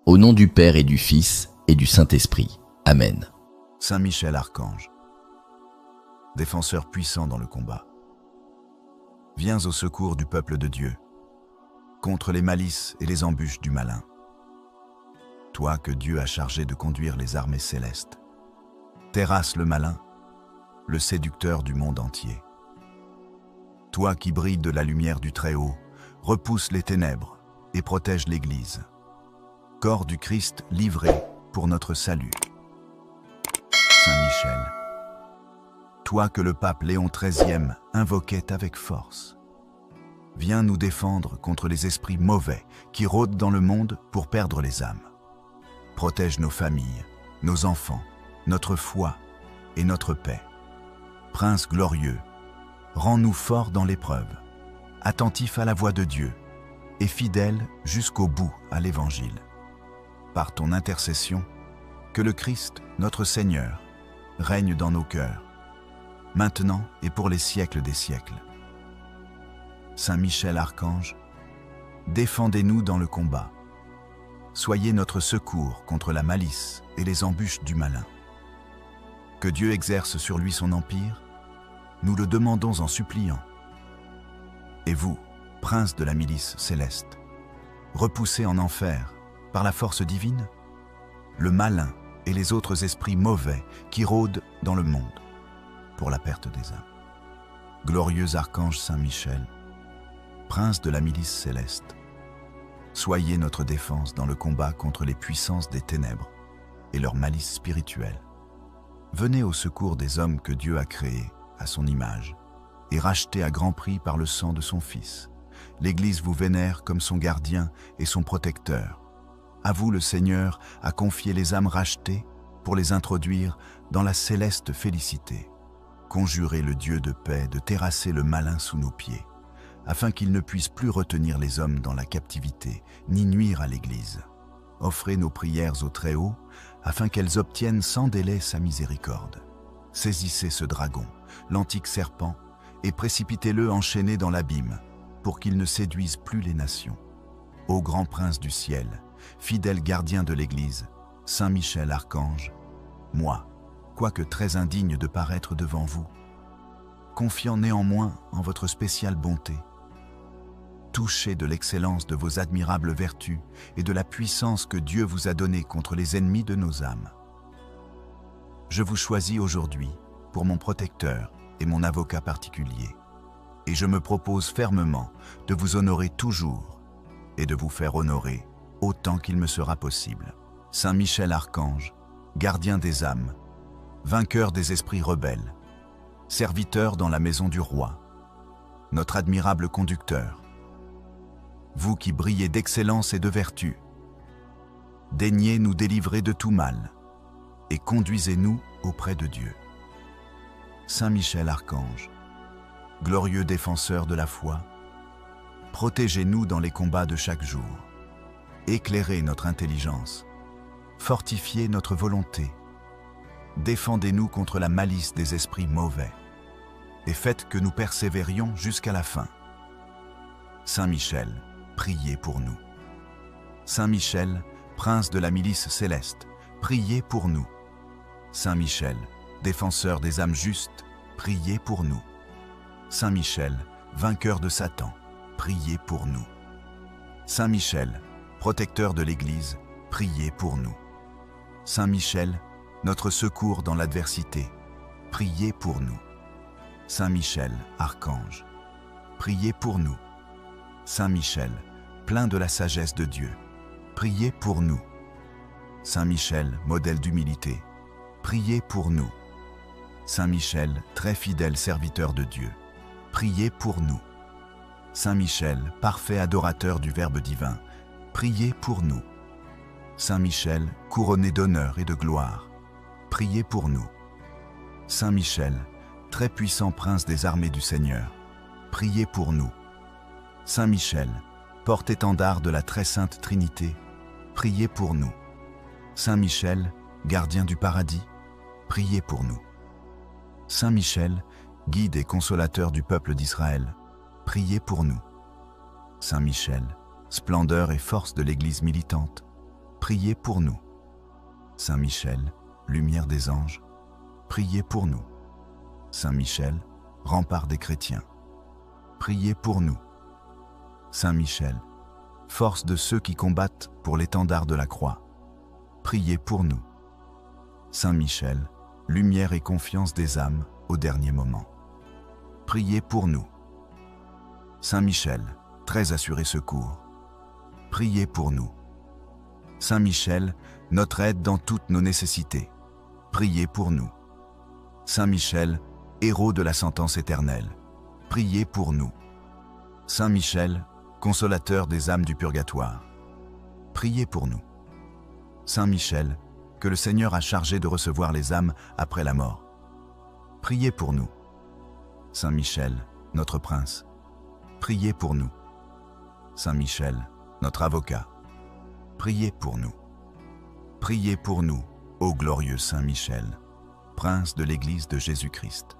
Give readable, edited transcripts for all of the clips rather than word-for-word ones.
Au nom du Père et du Fils et du Saint-Esprit. Amen. Saint Michel Archange, défenseur puissant dans le combat, viens au secours du peuple de Dieu, contre les malices et les embûches du malin. Toi que Dieu a chargé de conduire les armées célestes, terrasse le malin, le séducteur du monde entier. Toi qui brilles de la lumière du Très-Haut, repousse les ténèbres et protège l'Église. Corps du Christ livré pour notre salut. Saint Michel, toi que le pape Léon XIII invoquait avec force, viens nous défendre contre les esprits mauvais qui rôdent dans le monde pour perdre les âmes. Protège nos familles, nos enfants, notre foi et notre paix. Prince glorieux, rends-nous forts dans l'épreuve, attentifs à la voix de Dieu et fidèles jusqu'au bout à l'Évangile. Par ton intercession, que le Christ, notre Seigneur, règne dans nos cœurs, maintenant et pour les siècles des siècles. Saint Michel Archange, défendez-nous dans le combat. Soyez notre secours contre la malice et les embûches du malin. Que Dieu exerce sur lui son empire, nous le demandons en suppliant. Et vous, prince de la milice céleste, repoussez en enfer, par la force divine, le malin et les autres esprits mauvais qui rôdent dans le monde pour la perte des âmes. Glorieux archange Saint Michel, prince de la milice céleste, soyez notre défense dans le combat contre les puissances des ténèbres et leur malice spirituelle. Venez au secours des hommes que Dieu a créés à son image et rachetés à grand prix par le sang de son Fils. L'Église vous vénère comme son gardien et son protecteur. À vous, le Seigneur a confié les âmes rachetées pour les introduire dans la céleste félicité. Conjurez le Dieu de paix de terrasser le malin sous nos pieds, afin qu'il ne puisse plus retenir les hommes dans la captivité, ni nuire à l'Église. Offrez nos prières au Très-Haut, afin qu'elles obtiennent sans délai sa miséricorde. Saisissez ce dragon, l'antique serpent, et précipitez-le enchaîné dans l'abîme, pour qu'il ne séduise plus les nations. Ô grand prince du ciel, fidèle gardien de l'Église, Saint Michel Archange, moi, quoique très indigne de paraître devant vous, confiant néanmoins en votre spéciale bonté, touché de l'excellence de vos admirables vertus et de la puissance que Dieu vous a donnée contre les ennemis de nos âmes, je vous choisis aujourd'hui pour mon protecteur et mon avocat particulier, et je me propose fermement de vous honorer toujours et de vous faire honorer autant qu'il me sera possible. Saint Michel Archange, gardien des âmes, vainqueur des esprits rebelles, serviteur dans la maison du roi, notre admirable conducteur, vous qui brillez d'excellence et de vertu, daignez nous délivrer de tout mal et conduisez-nous auprès de Dieu. Saint Michel Archange, glorieux défenseur de la foi, protégez-nous dans les combats de chaque jour. Éclairez notre intelligence, fortifiez notre volonté, défendez-nous contre la malice des esprits mauvais, et faites que nous persévérions jusqu'à la fin. Saint Michel, priez pour nous. Saint Michel, prince de la milice céleste, priez pour nous. Saint Michel, défenseur des âmes justes, priez pour nous. Saint Michel, vainqueur de Satan, priez pour nous. Saint Michel, protecteur de l'Église, priez pour nous. Saint Michel, notre secours dans l'adversité, priez pour nous. Saint Michel, archange, priez pour nous. Saint Michel, plein de la sagesse de Dieu, priez pour nous. Saint Michel, modèle d'humilité, priez pour nous. Saint Michel, très fidèle serviteur de Dieu, priez pour nous. Saint Michel, parfait adorateur du Verbe divin, priez pour nous. Saint Michel, couronné d'honneur et de gloire, priez pour nous. Saint Michel, très puissant prince des armées du Seigneur, priez pour nous. Saint Michel, porte-étendard de la très sainte Trinité, priez pour nous. Saint Michel, gardien du paradis, priez pour nous. Saint Michel, guide et consolateur du peuple d'Israël, priez pour nous. Saint Michel, splendeur et force de l'Église militante, priez pour nous. Saint Michel, lumière des anges, priez pour nous. Saint Michel, rempart des chrétiens, priez pour nous. Saint Michel, force de ceux qui combattent pour l'étendard de la croix, priez pour nous. Saint Michel, lumière et confiance des âmes au dernier moment, priez pour nous. Saint Michel, très assuré secours, priez pour nous. Saint Michel, notre aide dans toutes nos nécessités, priez pour nous. Saint Michel, héros de la sentence éternelle, priez pour nous. Saint Michel, consolateur des âmes du purgatoire, priez pour nous. Saint Michel, que le Seigneur a chargé de recevoir les âmes après la mort, priez pour nous. Saint Michel, notre prince, priez pour nous. Saint Michel, notre avocat, priez pour nous. Priez pour nous, ô glorieux Saint Michel, prince de l'Église de Jésus-Christ,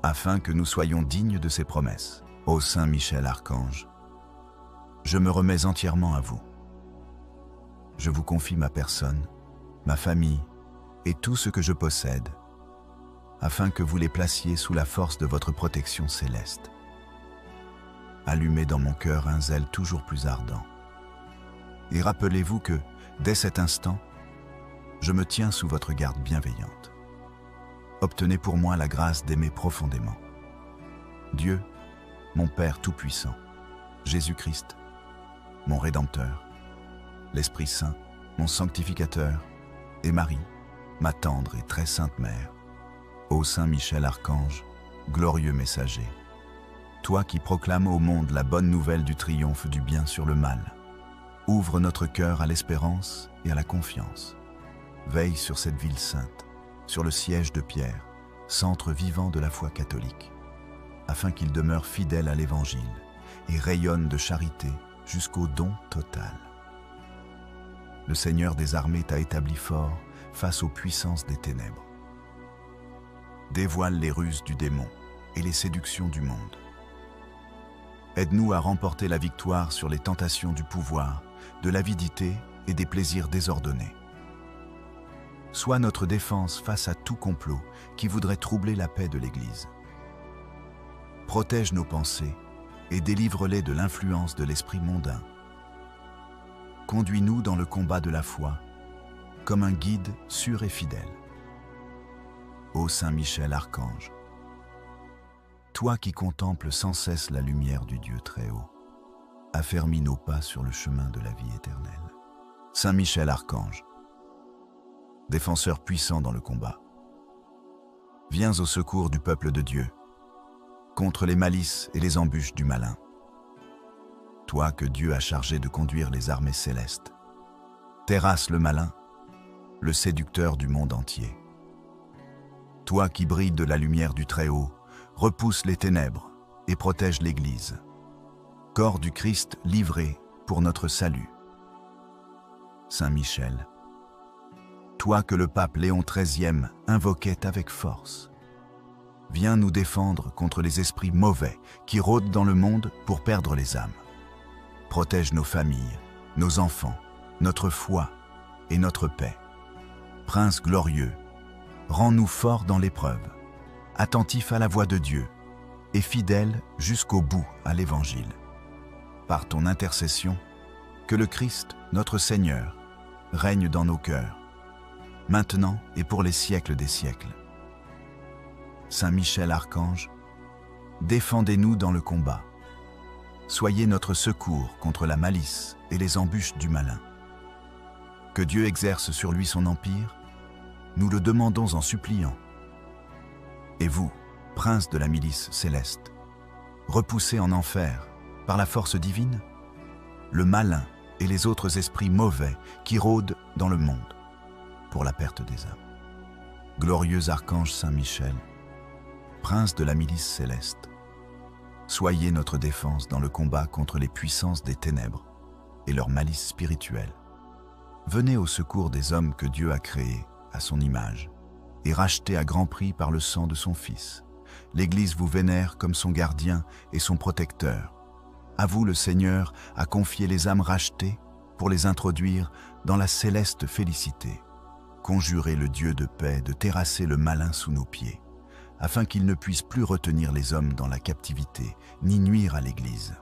afin que nous soyons dignes de ses promesses. Ô Saint Michel Archange, je me remets entièrement à vous. Je vous confie ma personne, ma famille et tout ce que je possède, afin que vous les placiez sous la force de votre protection céleste. Allumez dans mon cœur un zèle toujours plus ardent. Et rappelez-vous que, dès cet instant, je me tiens sous votre garde bienveillante. Obtenez pour moi la grâce d'aimer profondément. Dieu, mon Père Tout-Puissant, Jésus-Christ, mon Rédempteur, l'Esprit Saint, mon Sanctificateur, et Marie, ma tendre et très sainte Mère. Ô Saint Michel Archange, glorieux messager, toi qui proclames au monde la bonne nouvelle du triomphe du bien sur le mal, ouvre notre cœur à l'espérance et à la confiance. Veille sur cette ville sainte, sur le siège de Pierre, centre vivant de la foi catholique, afin qu'il demeure fidèle à l'Évangile et rayonne de charité jusqu'au don total. Le Seigneur des armées t'a établi fort face aux puissances des ténèbres. Dévoile les ruses du démon et les séductions du monde. Aide-nous à remporter la victoire sur les tentations du pouvoir, de l'avidité et des plaisirs désordonnés. Sois notre défense face à tout complot qui voudrait troubler la paix de l'Église. Protège nos pensées et délivre-les de l'influence de l'esprit mondain. Conduis-nous dans le combat de la foi, comme un guide sûr et fidèle. Ô Saint Michel Archange, toi qui contemples sans cesse la lumière du Dieu très haut, affermis nos pas sur le chemin de la vie éternelle. Saint Michel Archange, défenseur puissant dans le combat, viens au secours du peuple de Dieu, contre les malices et les embûches du malin. Toi que Dieu a chargé de conduire les armées célestes, terrasse le malin, le séducteur du monde entier. Toi qui brilles de la lumière du Très-Haut, repousse les ténèbres et protège l'Église. Corps du Christ livré pour notre salut. Saint Michel, toi que le pape Léon XIII invoquait avec force, viens nous défendre contre les esprits mauvais qui rôdent dans le monde pour perdre les âmes. Protège nos familles, nos enfants, notre foi et notre paix. Prince glorieux, rends-nous forts dans l'épreuve, attentifs à la voix de Dieu et fidèles jusqu'au bout à l'Évangile. Par ton intercession, que le Christ, notre Seigneur, règne dans nos cœurs, maintenant et pour les siècles des siècles. Saint Michel Archange, défendez-nous dans le combat. Soyez notre secours contre la malice et les embûches du malin. Que Dieu exerce sur lui son empire, nous le demandons en suppliant. Et vous, prince de la milice céleste, repoussez en enfer, par la force divine, le malin et les autres esprits mauvais qui rôdent dans le monde pour la perte des âmes. Glorieux archange Saint Michel, prince de la milice céleste, soyez notre défense dans le combat contre les puissances des ténèbres et leur malice spirituelle. Venez au secours des hommes que Dieu a créés à son image et rachetés à grand prix par le sang de son Fils. L'Église vous vénère comme son gardien et son protecteur. À vous, le Seigneur a confié les âmes rachetées pour les introduire dans la céleste félicité. Conjurez le Dieu de paix de terrasser le malin sous nos pieds, afin qu'il ne puisse plus retenir les hommes dans la captivité, ni nuire à l'Église.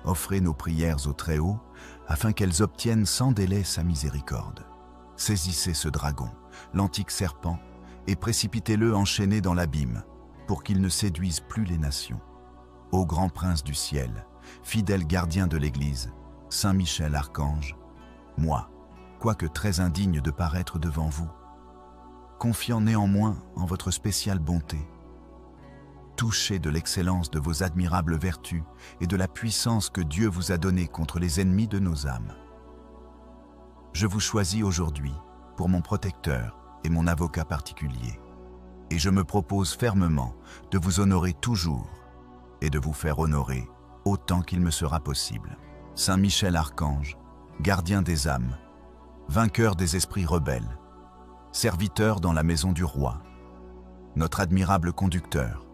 Offrez nos prières au Très-Haut, afin qu'elles obtiennent sans délai sa miséricorde. Saisissez ce dragon, l'antique serpent, et précipitez-le enchaîné dans l'abîme, pour qu'il ne séduise plus les nations. Ô grand prince du ciel, fidèle gardien de l'Église, Saint Michel Archange, moi, quoique très indigne de paraître devant vous, confiant néanmoins en votre spéciale bonté, touché de l'excellence de vos admirables vertus et de la puissance que Dieu vous a donnée contre les ennemis de nos âmes, je vous choisis aujourd'hui pour mon protecteur et mon avocat particulier, et je me propose fermement de vous honorer toujours et de vous faire honorer autant qu'il me sera possible. Saint Michel Archange, gardien des âmes, vainqueur des esprits rebelles, serviteur dans la maison du roi, notre admirable conducteur,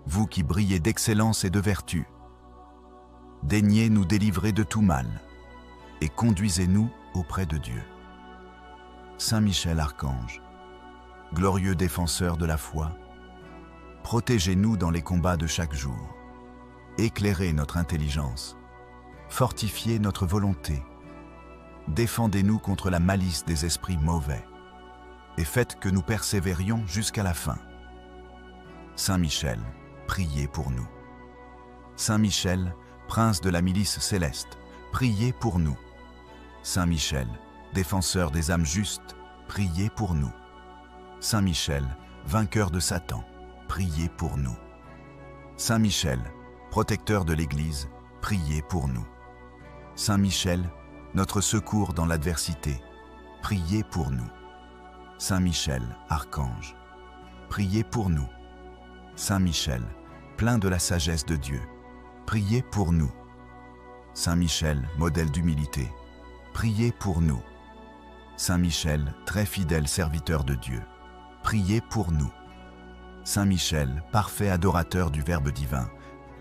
vous qui brillez d'excellence et de vertu, daignez nous délivrer de tout mal et conduisez-nous auprès de Dieu. Saint Michel Archange, glorieux défenseur de la foi, protégez-nous dans les combats de chaque jour, éclairez notre intelligence, fortifiez notre volonté, défendez-nous contre la malice des esprits mauvais, et faites que nous persévérions jusqu'à la fin. Saint Michel, priez pour nous. Saint Michel, prince de la milice céleste, priez pour nous. Saint Michel, défenseur des âmes justes, priez pour nous. Saint Michel, vainqueur de Satan, priez pour nous. Saint Michel, protecteur de l'Église, priez pour nous. Saint Michel, notre secours dans l'adversité, priez pour nous. Saint Michel, Archange, priez pour nous. Saint Michel, plein de la sagesse de Dieu, priez pour nous. Saint Michel, modèle d'humilité, priez pour nous. Saint Michel, très fidèle serviteur de Dieu, priez pour nous. Saint Michel, parfait adorateur du Verbe divin,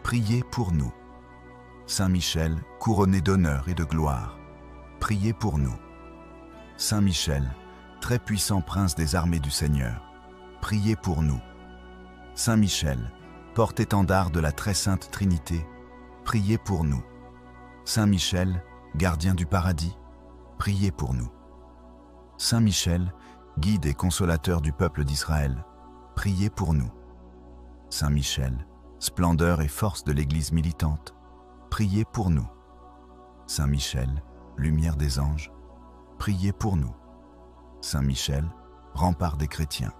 priez pour nous. Saint Michel, couronné d'honneur et de gloire, priez pour nous. Saint Michel, très puissant prince des armées du Seigneur, priez pour nous. Saint Michel, porte-étendard de la très sainte Trinité, priez pour nous. Saint Michel, gardien du paradis, priez pour nous. Saint Michel, guide et consolateur du peuple d'Israël, priez pour nous. Saint Michel, splendeur et force de l'Église militante, priez pour nous. Saint Michel, lumière des anges, priez pour nous. Saint Michel, rempart des chrétiens,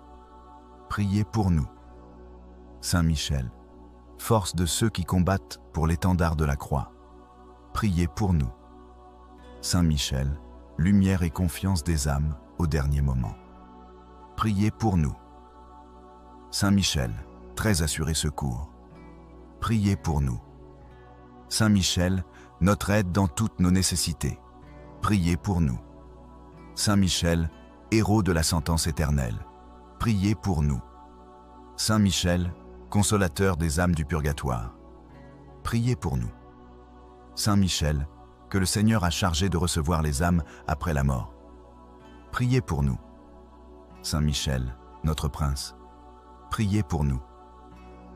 priez pour nous. Saint Michel, force de ceux qui combattent pour l'étendard de la croix, priez pour nous. Saint Michel, lumière et confiance des âmes au dernier moment, priez pour nous. Saint Michel, très assuré secours, priez pour nous. Saint Michel, notre aide dans toutes nos nécessités, priez pour nous. Saint Michel, héros de la sentence éternelle, priez pour nous. Saint Michel, consolateur des âmes du purgatoire, priez pour nous. Saint Michel, que le Seigneur a chargé de recevoir les âmes après la mort, priez pour nous. Saint Michel, notre prince, priez pour nous.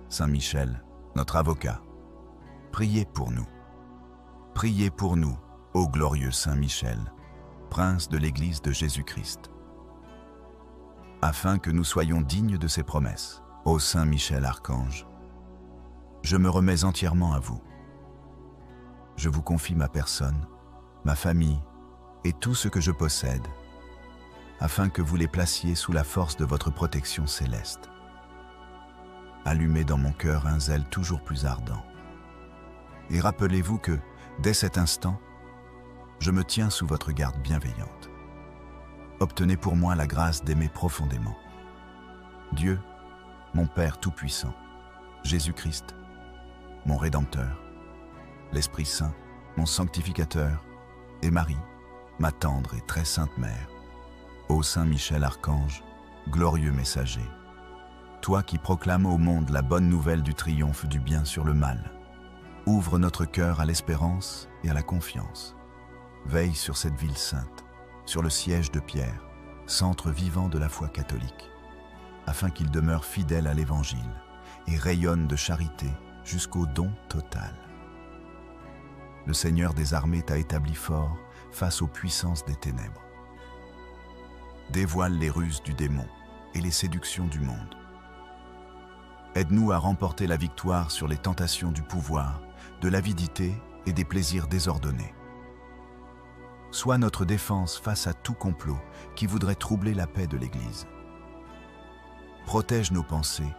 Saint Michel, notre avocat, priez pour nous. Priez pour nous, ô glorieux Saint Michel, prince de l'Église de Jésus-Christ, afin que nous soyons dignes de ses promesses. Ô Saint Michel Archange, je me remets entièrement à vous. Je vous confie ma personne, ma famille et tout ce que je possède, afin que vous les placiez sous la force de votre protection céleste. Allumez dans mon cœur un zèle toujours plus ardent. Et rappelez-vous que, dès cet instant, je me tiens sous votre garde bienveillante. Obtenez pour moi la grâce d'aimer profondément Dieu, mon Père Tout-Puissant, Jésus-Christ, mon Rédempteur, l'Esprit Saint, mon Sanctificateur, et Marie, ma tendre et très sainte Mère. Ô Saint Michel Archange, glorieux messager, toi qui proclames au monde la bonne nouvelle du triomphe du bien sur le mal, ouvre notre cœur à l'espérance et à la confiance. veille sur cette ville sainte, sur le siège de Pierre, centre vivant de la foi catholique, afin qu'il demeure fidèle à l'Évangile et rayonne de charité jusqu'au don total. Le Seigneur des armées t'a établi fort face aux puissances des ténèbres. Dévoile les ruses du démon et les séductions du monde. Aide-nous à remporter la victoire sur les tentations du pouvoir, de l'avidité et des plaisirs désordonnés. Sois notre défense face à tout complot qui voudrait troubler la paix de l'Église. Protège nos pensées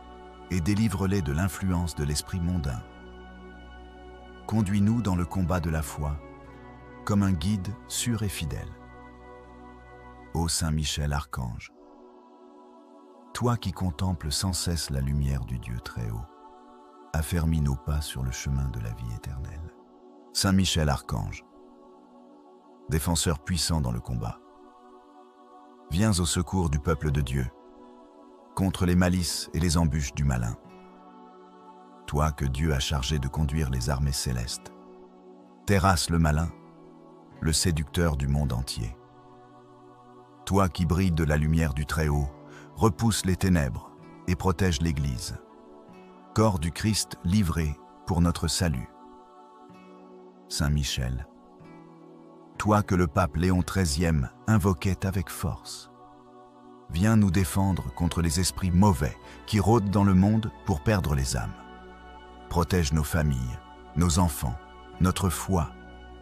et délivre-les de l'influence de l'esprit mondain. Conduis-nous dans le combat de la foi, comme un guide sûr et fidèle. Ô Saint Michel Archange, toi qui contemples sans cesse la lumière du Dieu très haut, affermis nos pas sur le chemin de la vie éternelle. Saint Michel Archange, défenseur puissant dans le combat, viens au secours du peuple de Dieu, contre les malices et les embûches du malin. Toi que Dieu a chargé de conduire les armées célestes, terrasse le malin, le séducteur du monde entier. Toi qui brilles de la lumière du Très-Haut, repousse les ténèbres et protège l'Église. Corps du Christ livré pour notre salut. Saint Michel, toi que le pape Léon XIII invoquait avec force, viens nous défendre contre les esprits mauvais qui rôdent dans le monde pour perdre les âmes. Protège nos familles, nos enfants, notre foi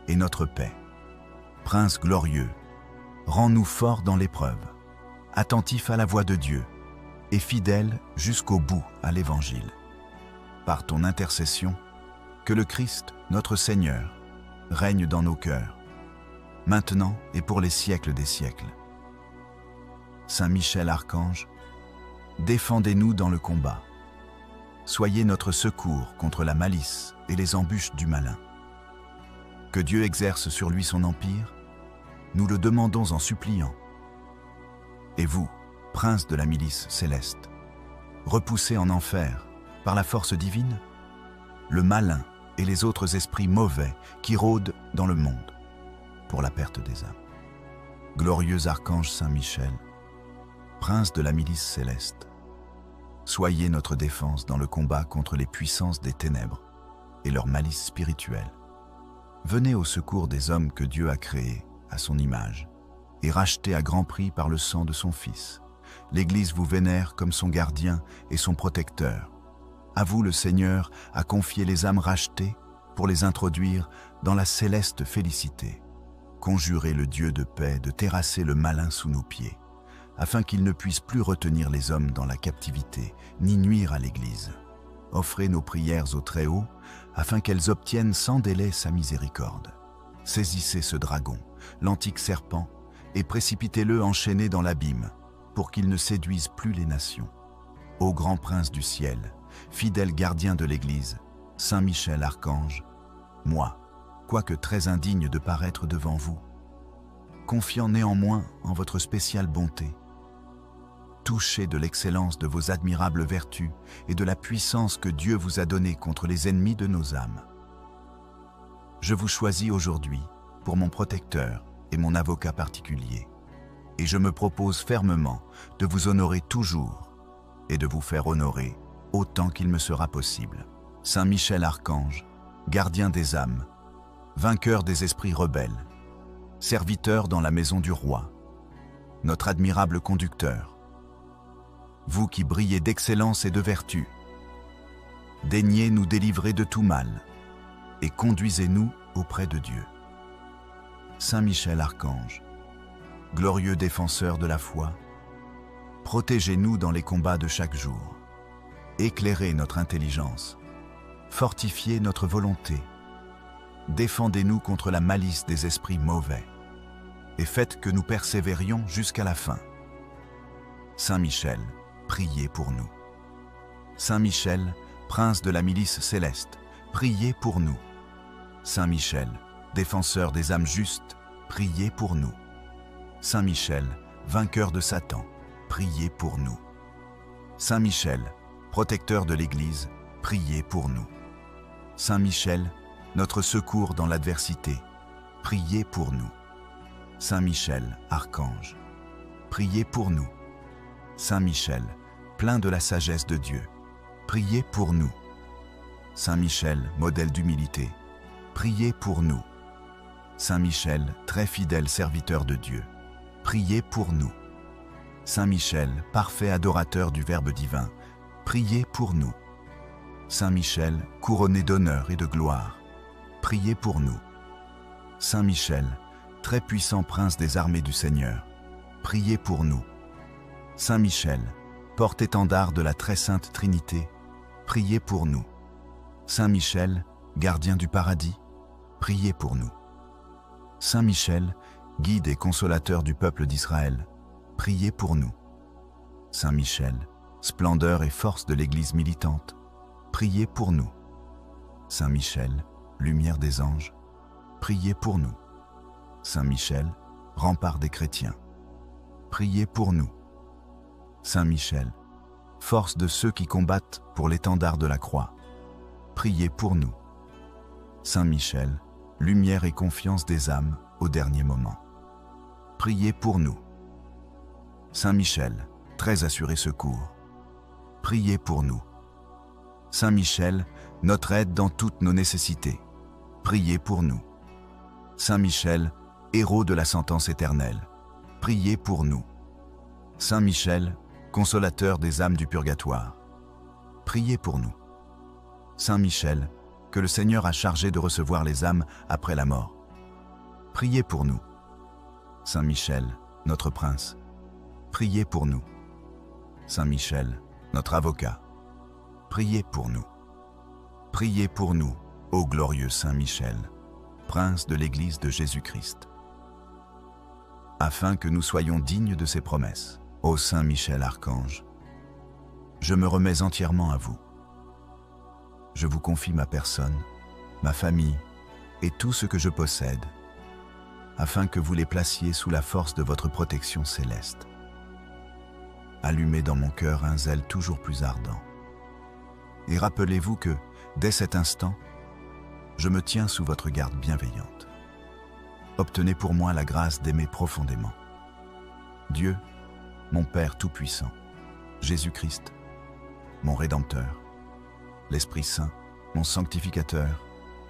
et notre paix. Prince glorieux, rends-nous forts dans l'épreuve, attentifs à la voix de Dieu et fidèles jusqu'au bout à l'Évangile. Par ton intercession, que le Christ, notre Seigneur, règne dans nos cœurs, maintenant et pour les siècles des siècles. Saint Michel Archange, défendez-nous dans le combat. Soyez notre secours contre la malice et les embûches du malin. Que Dieu exerce sur lui son empire, nous le demandons en suppliant. Et vous, prince de la milice céleste, repoussez en enfer, par la force divine, le malin et les autres esprits mauvais qui rôdent dans le monde, pour la perte des âmes. Glorieux archange Saint Michel, prince de la milice céleste, soyez notre défense dans le combat contre les puissances des ténèbres et leur malice spirituelle. Venez au secours des hommes que Dieu a créés à son image et rachetés à grand prix par le sang de son Fils. L'Église vous vénère comme son gardien et son protecteur. À vous, le Seigneur a confié les âmes rachetées pour les introduire dans la céleste félicité. Conjurez le Dieu de paix de terrasser le malin sous nos pieds, afin qu'il ne puisse plus retenir les hommes dans la captivité, ni nuire à l'Église. Offrez nos prières au Très-Haut, afin qu'elles obtiennent sans délai sa miséricorde. Saisissez ce dragon, l'antique serpent, et précipitez-le enchaîné dans l'abîme, pour qu'il ne séduise plus les nations. Ô grand prince du ciel, fidèle gardien de l'Église, Saint Michel Archange, moi, quoique très indigne de paraître devant vous, confiant néanmoins en votre spéciale bonté, touché de l'excellence de vos admirables vertus et de la puissance que Dieu vous a donnée contre les ennemis de nos âmes. Je vous choisis aujourd'hui pour mon protecteur et mon avocat particulier, et je me propose fermement de vous honorer toujours et de vous faire honorer autant qu'il me sera possible. Saint Michel Archange, gardien des âmes, vainqueur des esprits rebelles, serviteur dans la maison du roi, notre admirable conducteur, vous qui brillez d'excellence et de vertu, daignez nous délivrer de tout mal et conduisez-nous auprès de Dieu. Saint Michel Archange, glorieux défenseur de la foi, protégez-nous dans les combats de chaque jour, éclairez notre intelligence, fortifiez notre volonté, défendez-nous contre la malice des esprits mauvais et faites que nous persévérions jusqu'à la fin. Saint Michel, priez pour nous. Saint Michel, prince de la milice céleste, priez pour nous. Saint Michel, défenseur des âmes justes, priez pour nous. Saint Michel, vainqueur de Satan, priez pour nous. Saint Michel, protecteur de l'Église, priez pour nous. Saint Michel, notre secours dans l'adversité, priez pour nous. Saint Michel, archange, priez pour nous. Saint Michel, plein de la sagesse de Dieu, priez pour nous. Saint Michel, modèle d'humilité, priez pour nous. Saint Michel, très fidèle serviteur de Dieu, priez pour nous. Saint Michel, parfait adorateur du Verbe divin, priez pour nous. Saint Michel, couronné d'honneur et de gloire, priez pour nous. Saint Michel, très puissant prince des armées du Seigneur, priez pour nous. Saint Michel, porte-étendard de la très sainte Trinité, priez pour nous. Saint Michel, gardien du paradis, priez pour nous. Saint Michel, guide et consolateur du peuple d'Israël, priez pour nous. Saint Michel, splendeur et force de l'Église militante, priez pour nous. Saint Michel, lumière des anges, priez pour nous. Saint Michel, rempart des chrétiens, priez pour nous. Saint Michel, force de ceux qui combattent pour l'étendard de la croix, priez pour nous. Saint Michel, lumière et confiance des âmes au dernier moment, priez pour nous. Saint Michel, très assuré secours, priez pour nous. Saint Michel, notre aide dans toutes nos nécessités, priez pour nous. Saint Michel, héros de la sentence éternelle, priez pour nous. Saint Michel, consolateur des âmes du purgatoire, priez pour nous. Saint Michel, que le Seigneur a chargé de recevoir les âmes après la mort, priez pour nous. Saint Michel, notre prince, priez pour nous. Saint Michel, notre avocat, priez pour nous. Priez pour nous, ô glorieux Saint Michel, prince de l'Église de Jésus-Christ, afin que nous soyons dignes de ses promesses. Ô Saint Michel archange, je me remets entièrement à vous. Je vous confie ma personne, ma famille et tout ce que je possède, afin que vous les placiez sous la force de votre protection céleste. Allumez dans mon cœur un zèle toujours plus ardent. Et rappelez-vous que, dès cet instant, je me tiens sous votre garde bienveillante. Obtenez pour moi la grâce d'aimer profondément Dieu, mon Père Tout-Puissant, Jésus-Christ, mon Rédempteur, l'Esprit Saint, mon Sanctificateur,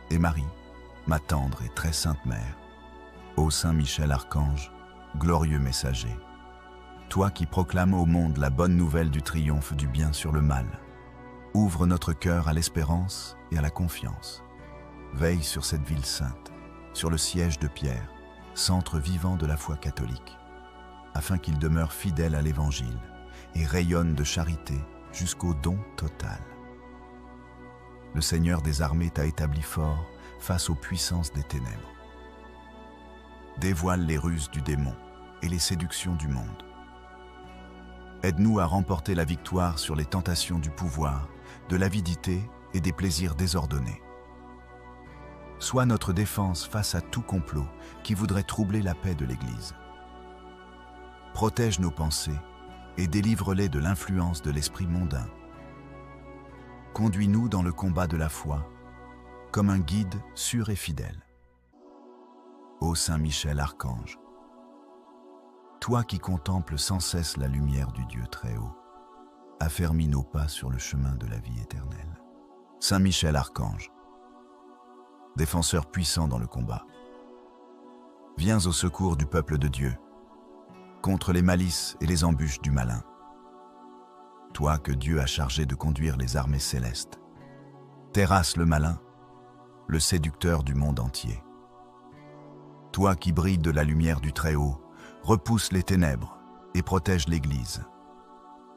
et Marie, ma tendre et très sainte Mère. Ô Saint Michel Archange, glorieux messager, toi qui proclames au monde la bonne nouvelle du triomphe du bien sur le mal, ouvre notre cœur à l'espérance et à la confiance. Veille sur cette ville sainte, sur le siège de Pierre, centre vivant de la foi catholique, afin qu'il demeure fidèle à l'Évangile et rayonne de charité jusqu'au don total. Le Seigneur des armées t'a établi fort face aux puissances des ténèbres. Dévoile les ruses du démon et les séductions du monde. Aide-nous à remporter la victoire sur les tentations du pouvoir, de l'avidité et des plaisirs désordonnés. Sois notre défense face à tout complot qui voudrait troubler la paix de l'Église. Protège nos pensées et délivre-les de l'influence de l'esprit mondain. Conduis-nous dans le combat de la foi, comme un guide sûr et fidèle. Ô Saint Michel Archange, toi qui contemples sans cesse la lumière du Dieu très haut, affermis nos pas sur le chemin de la vie éternelle. Saint Michel Archange, défenseur puissant dans le combat, viens au secours du peuple de Dieu, contre les malices et les embûches du malin. Toi que Dieu a chargé de conduire les armées célestes, terrasse le malin, le séducteur du monde entier. Toi qui brilles de la lumière du Très-Haut, repousse les ténèbres et protège l'Église.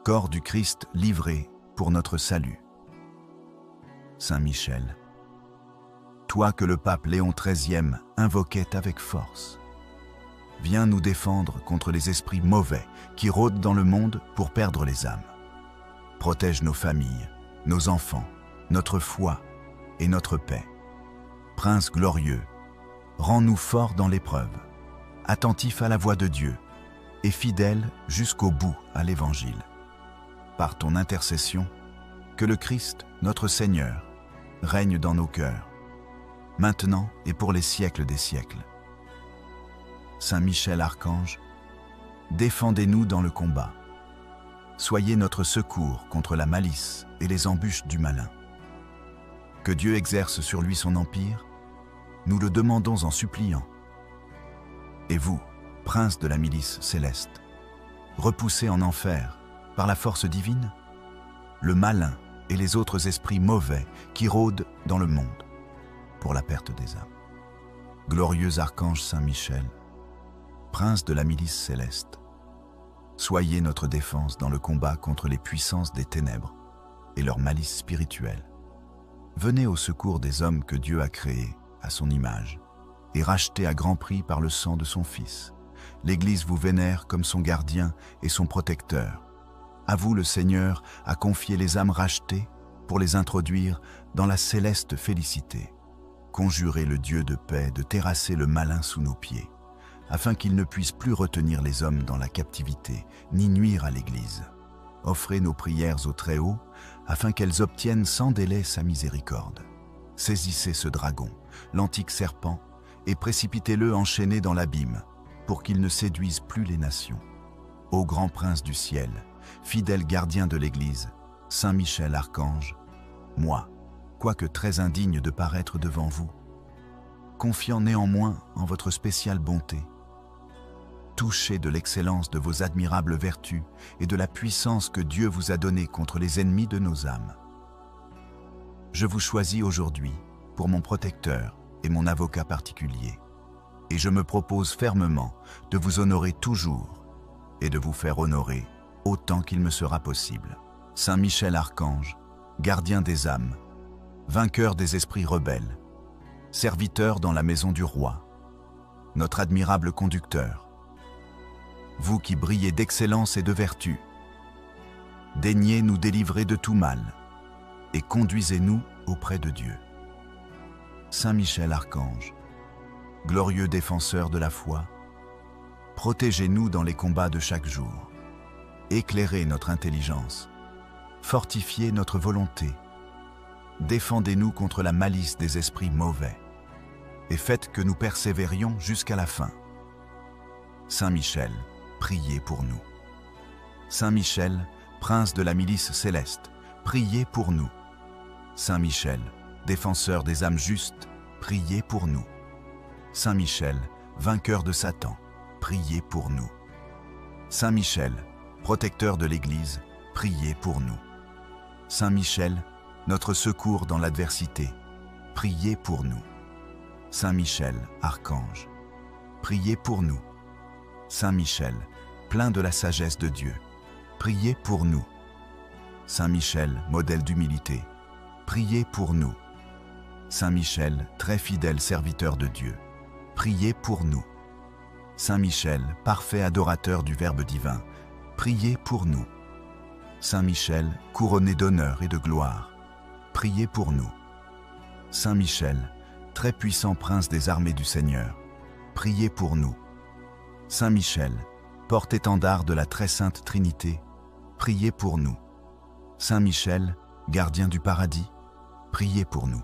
Corps du Christ livré pour notre salut. Saint Michel, toi que le pape Léon XIII invoquait avec force, viens nous défendre contre les esprits mauvais qui rôdent dans le monde pour perdre les âmes. Protège nos familles, nos enfants, notre foi et notre paix. Prince glorieux, rends-nous forts dans l'épreuve, attentifs à la voix de Dieu et fidèles jusqu'au bout à l'Évangile. Par ton intercession, que le Christ, notre Seigneur, règne dans nos cœurs, maintenant et pour les siècles des siècles. Saint Michel Archange, défendez-nous dans le combat. Soyez notre secours contre la malice et les embûches du malin. Que Dieu exerce sur lui son empire, nous le demandons en suppliant. Et vous, prince de la milice céleste, repoussez en enfer, par la force divine, le malin et les autres esprits mauvais qui rôdent dans le monde pour la perte des âmes. Glorieux archange Saint Michel, prince de la milice céleste, soyez notre défense dans le combat contre les puissances des ténèbres et leur malice spirituelle. Venez au secours des hommes que Dieu a créés à son image et rachetés à grand prix par le sang de son Fils. L'Église vous vénère comme son gardien et son protecteur. À vous, le Seigneur a confié les âmes rachetées pour les introduire dans la céleste félicité. Conjurez le Dieu de paix de terrasser le malin sous nos pieds, afin qu'il ne puisse plus retenir les hommes dans la captivité, ni nuire à l'Église. Offrez nos prières au Très-Haut, afin qu'elles obtiennent sans délai sa miséricorde. Saisissez ce dragon, l'antique serpent, et précipitez-le enchaîné dans l'abîme, pour qu'il ne séduise plus les nations. Ô grand prince du ciel, fidèle gardien de l'Église, Saint Michel Archange, moi, quoique très indigne de paraître devant vous, confiant néanmoins en votre spéciale bonté, touché de l'excellence de vos admirables vertus et de la puissance que Dieu vous a donnée contre les ennemis de nos âmes. Je vous choisis aujourd'hui pour mon protecteur et mon avocat particulier, et je me propose fermement de vous honorer toujours et de vous faire honorer autant qu'il me sera possible. Saint Michel Archange, gardien des âmes, vainqueur des esprits rebelles, serviteur dans la maison du roi, notre admirable conducteur, vous qui brillez d'excellence et de vertu, daignez nous délivrer de tout mal et conduisez-nous auprès de Dieu. Saint Michel Archange, glorieux défenseur de la foi, protégez-nous dans les combats de chaque jour, éclairez notre intelligence, fortifiez notre volonté, défendez-nous contre la malice des esprits mauvais, et faites que nous persévérions jusqu'à la fin. Saint Michel, priez pour nous. Saint Michel, prince de la milice céleste, priez pour nous. Saint Michel, défenseur des âmes justes, priez pour nous. Saint Michel, vainqueur de Satan, priez pour nous. Saint Michel, protecteur de l'Église, priez pour nous. Saint Michel, notre secours dans l'adversité, priez pour nous. Saint Michel, archange, priez pour nous. Saint Michel, plein de la sagesse de Dieu, priez pour nous. Saint Michel, modèle d'humilité, priez pour nous. Saint Michel, très fidèle serviteur de Dieu, priez pour nous. Saint Michel, parfait adorateur du Verbe divin, priez pour nous. Saint Michel, couronné d'honneur et de gloire, priez pour nous. Saint Michel, très puissant prince des armées du Seigneur, priez pour nous. Saint Michel, porte-étendard de la très sainte Trinité, priez pour nous. Saint Michel, gardien du paradis, priez pour nous.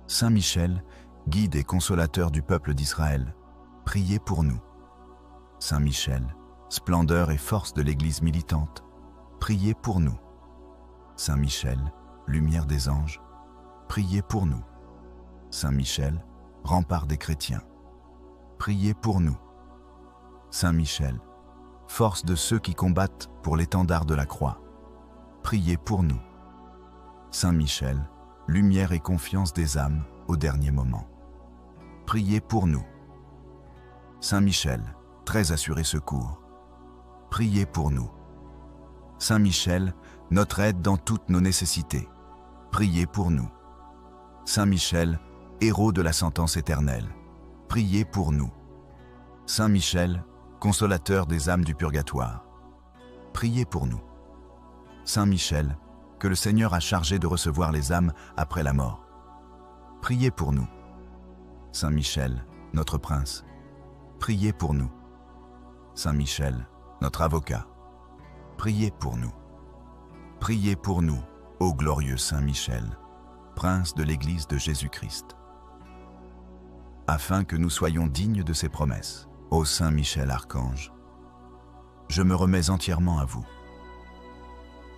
Saint Michel, guide et consolateur du peuple d'Israël, priez pour nous. Saint Michel, splendeur et force de l'Église militante, priez pour nous. Saint Michel, lumière des anges, priez pour nous. Saint Michel, rempart des chrétiens, priez pour nous. Saint Michel, force de ceux qui combattent pour l'étendard de la croix, priez pour nous. Saint Michel, lumière et confiance des âmes au dernier moment, priez pour nous. Saint Michel, très assuré secours, priez pour nous. Saint Michel, notre aide dans toutes nos nécessités, priez pour nous. Saint Michel, héros de la sentence éternelle, priez pour nous. Saint Michel, consolateur des âmes du purgatoire, priez pour nous. Saint Michel, que le Seigneur a chargé de recevoir les âmes après la mort, priez pour nous. Saint Michel, notre prince, priez pour nous. Saint Michel, notre avocat, priez pour nous. Priez pour nous, ô glorieux Saint Michel, prince de l'Église de Jésus-Christ, afin que nous soyons dignes de ses promesses Ô Saint Michel Archange, je me remets entièrement à vous.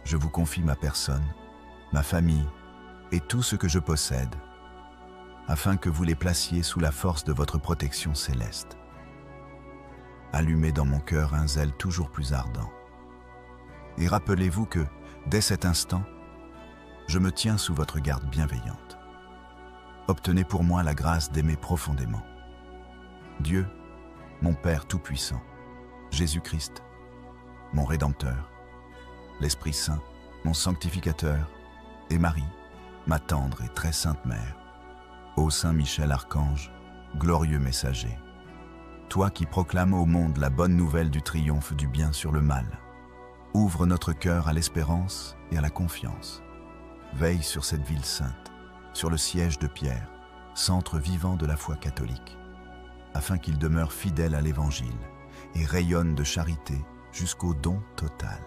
Je vous confie ma personne, ma famille et tout ce que je possède, afin que vous les placiez sous la force de votre protection céleste. Allumez dans mon cœur un zèle toujours plus ardent. Et rappelez-vous que, dès cet instant, je me tiens sous votre garde bienveillante. Obtenez pour moi la grâce d'aimer profondément Dieu, mon Père Tout-Puissant, Jésus-Christ, mon Rédempteur, l'Esprit Saint, mon Sanctificateur, et Marie, ma tendre et très sainte Mère. Ô Saint Michel Archange, glorieux messager, toi qui proclames au monde la bonne nouvelle du triomphe du bien sur le mal, ouvre notre cœur à l'espérance et à la confiance. Veille sur cette ville sainte, sur le siège de Pierre, centre vivant de la foi catholique, afin qu'il demeure fidèle à l'Évangile et rayonne de charité jusqu'au don total.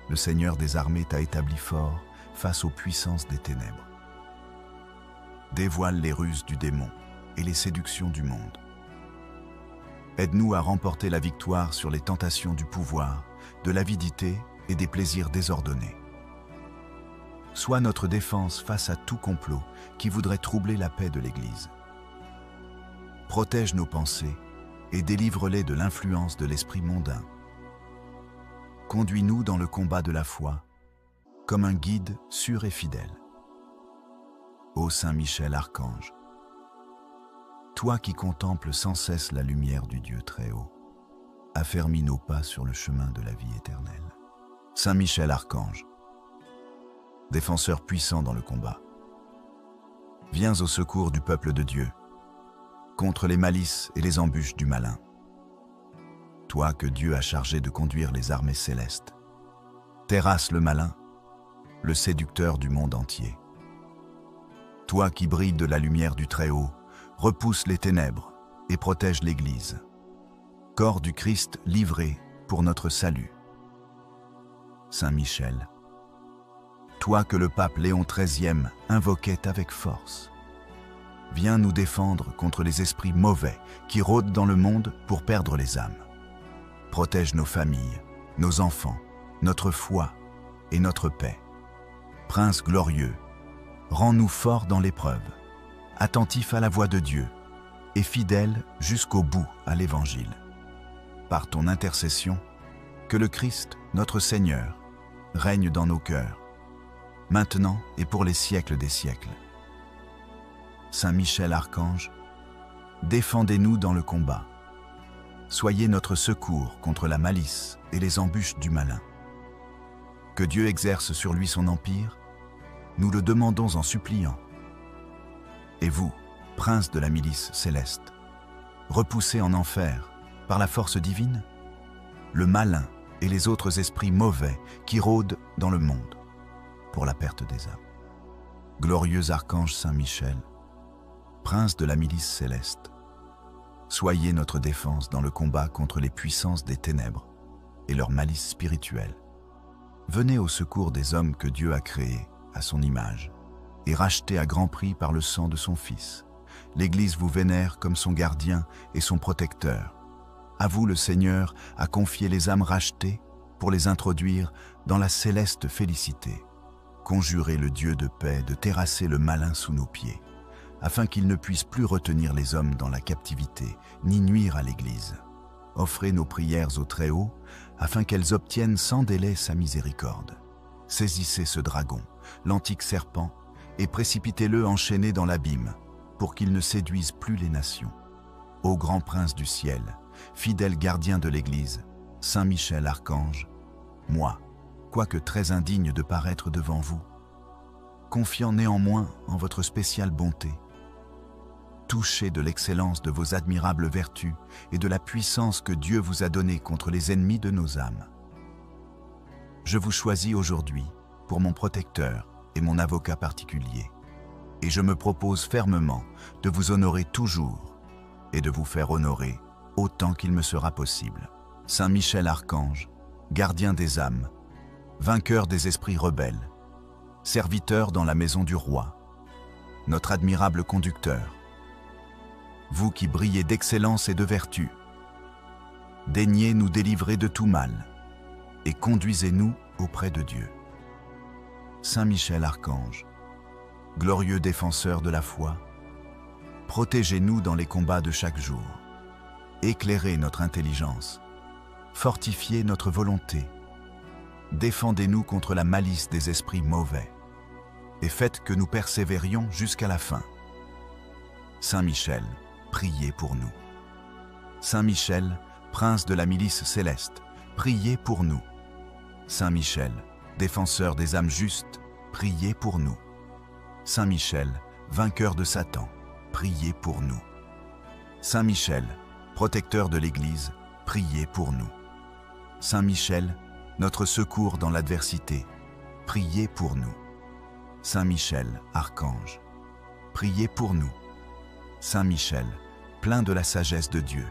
Le Seigneur des armées t'a établi fort face aux puissances des ténèbres. Dévoile les ruses du démon et les séductions du monde. Aide-nous à remporter la victoire sur les tentations du pouvoir, de l'avidité et des plaisirs désordonnés. Sois notre défense face à tout complot qui voudrait troubler la paix de l'Église. Protège nos pensées et délivre-les de l'influence de l'esprit mondain. Conduis-nous dans le combat de la foi, comme un guide sûr et fidèle. Ô Saint Michel Archange, toi qui contemples sans cesse la lumière du Dieu très haut, affermis nos pas sur le chemin de la vie éternelle. Saint Michel Archange, défenseur puissant dans le combat, viens au secours du peuple de Dieu, contre les malices et les embûches du malin. Toi que Dieu a chargé de conduire les armées célestes, terrasse le malin, le séducteur du monde entier. Toi qui brilles de la lumière du Très-Haut, repousse les ténèbres et protège l'Église. Corps du Christ livré pour notre salut. Saint Michel, toi que le pape Léon XIII invoquait avec force, viens nous défendre contre les esprits mauvais qui rôdent dans le monde pour perdre les âmes. Protège nos familles, nos enfants, notre foi et notre paix. Prince glorieux, rends-nous forts dans l'épreuve, attentifs à la voix de Dieu et fidèles jusqu'au bout à l'Évangile. Par ton intercession, que le Christ, notre Seigneur, règne dans nos cœurs, maintenant et pour les siècles des siècles. Saint Michel Archange, défendez-nous dans le combat. Soyez notre secours contre la malice et les embûches du malin. Que Dieu exerce sur lui son empire, nous le demandons en suppliant. Et vous, prince de la milice céleste, repoussez en enfer, par la force divine, le malin et les autres esprits mauvais qui rôdent dans le monde pour la perte des âmes. Glorieux archange Saint Michel, prince de la milice céleste, soyez notre défense dans le combat contre les puissances des ténèbres et leur malice spirituelle. Venez au secours des hommes que Dieu a créés à son image et rachetés à grand prix par le sang de son Fils. L'Église vous vénère comme son gardien et son protecteur. À vous, le Seigneur a confié les âmes rachetées pour les introduire dans la céleste félicité. Conjurez le Dieu de paix de terrasser le malin sous nos pieds, afin qu'il ne puisse plus retenir les hommes dans la captivité, ni nuire à l'Église. Offrez nos prières au Très-Haut, afin qu'elles obtiennent sans délai sa miséricorde. Saisissez ce dragon, l'antique serpent, et précipitez-le enchaîné dans l'abîme, pour qu'il ne séduise plus les nations. Ô grand prince du ciel, fidèle gardien de l'Église, Saint Michel Archange, moi, quoique très indigne de paraître devant vous, confiant néanmoins en votre spéciale bonté, touché de l'excellence de vos admirables vertus et de la puissance que Dieu vous a donnée contre les ennemis de nos âmes. Je vous choisis aujourd'hui pour mon protecteur et mon avocat particulier, et je me propose fermement de vous honorer toujours et de vous faire honorer autant qu'il me sera possible. Saint Michel Archange, gardien des âmes, vainqueur des esprits rebelles, serviteur dans la maison du roi, notre admirable conducteur, vous qui brillez d'excellence et de vertu, daignez nous délivrer de tout mal et conduisez-nous auprès de Dieu. Saint Michel Archange, glorieux défenseur de la foi, protégez-nous dans les combats de chaque jour, éclairez notre intelligence, fortifiez notre volonté, défendez-nous contre la malice des esprits mauvais, et faites que nous persévérions jusqu'à la fin. Saint Michel, priez pour nous. Saint Michel, prince de la milice céleste, priez pour nous. Saint Michel, défenseur des âmes justes, priez pour nous. Saint Michel, vainqueur de Satan, priez pour nous. Saint Michel, protecteur de l'Église, priez pour nous. Saint Michel, notre secours dans l'adversité, priez pour nous. Saint Michel, archange, priez pour nous. Saint Michel, plein de la sagesse de Dieu,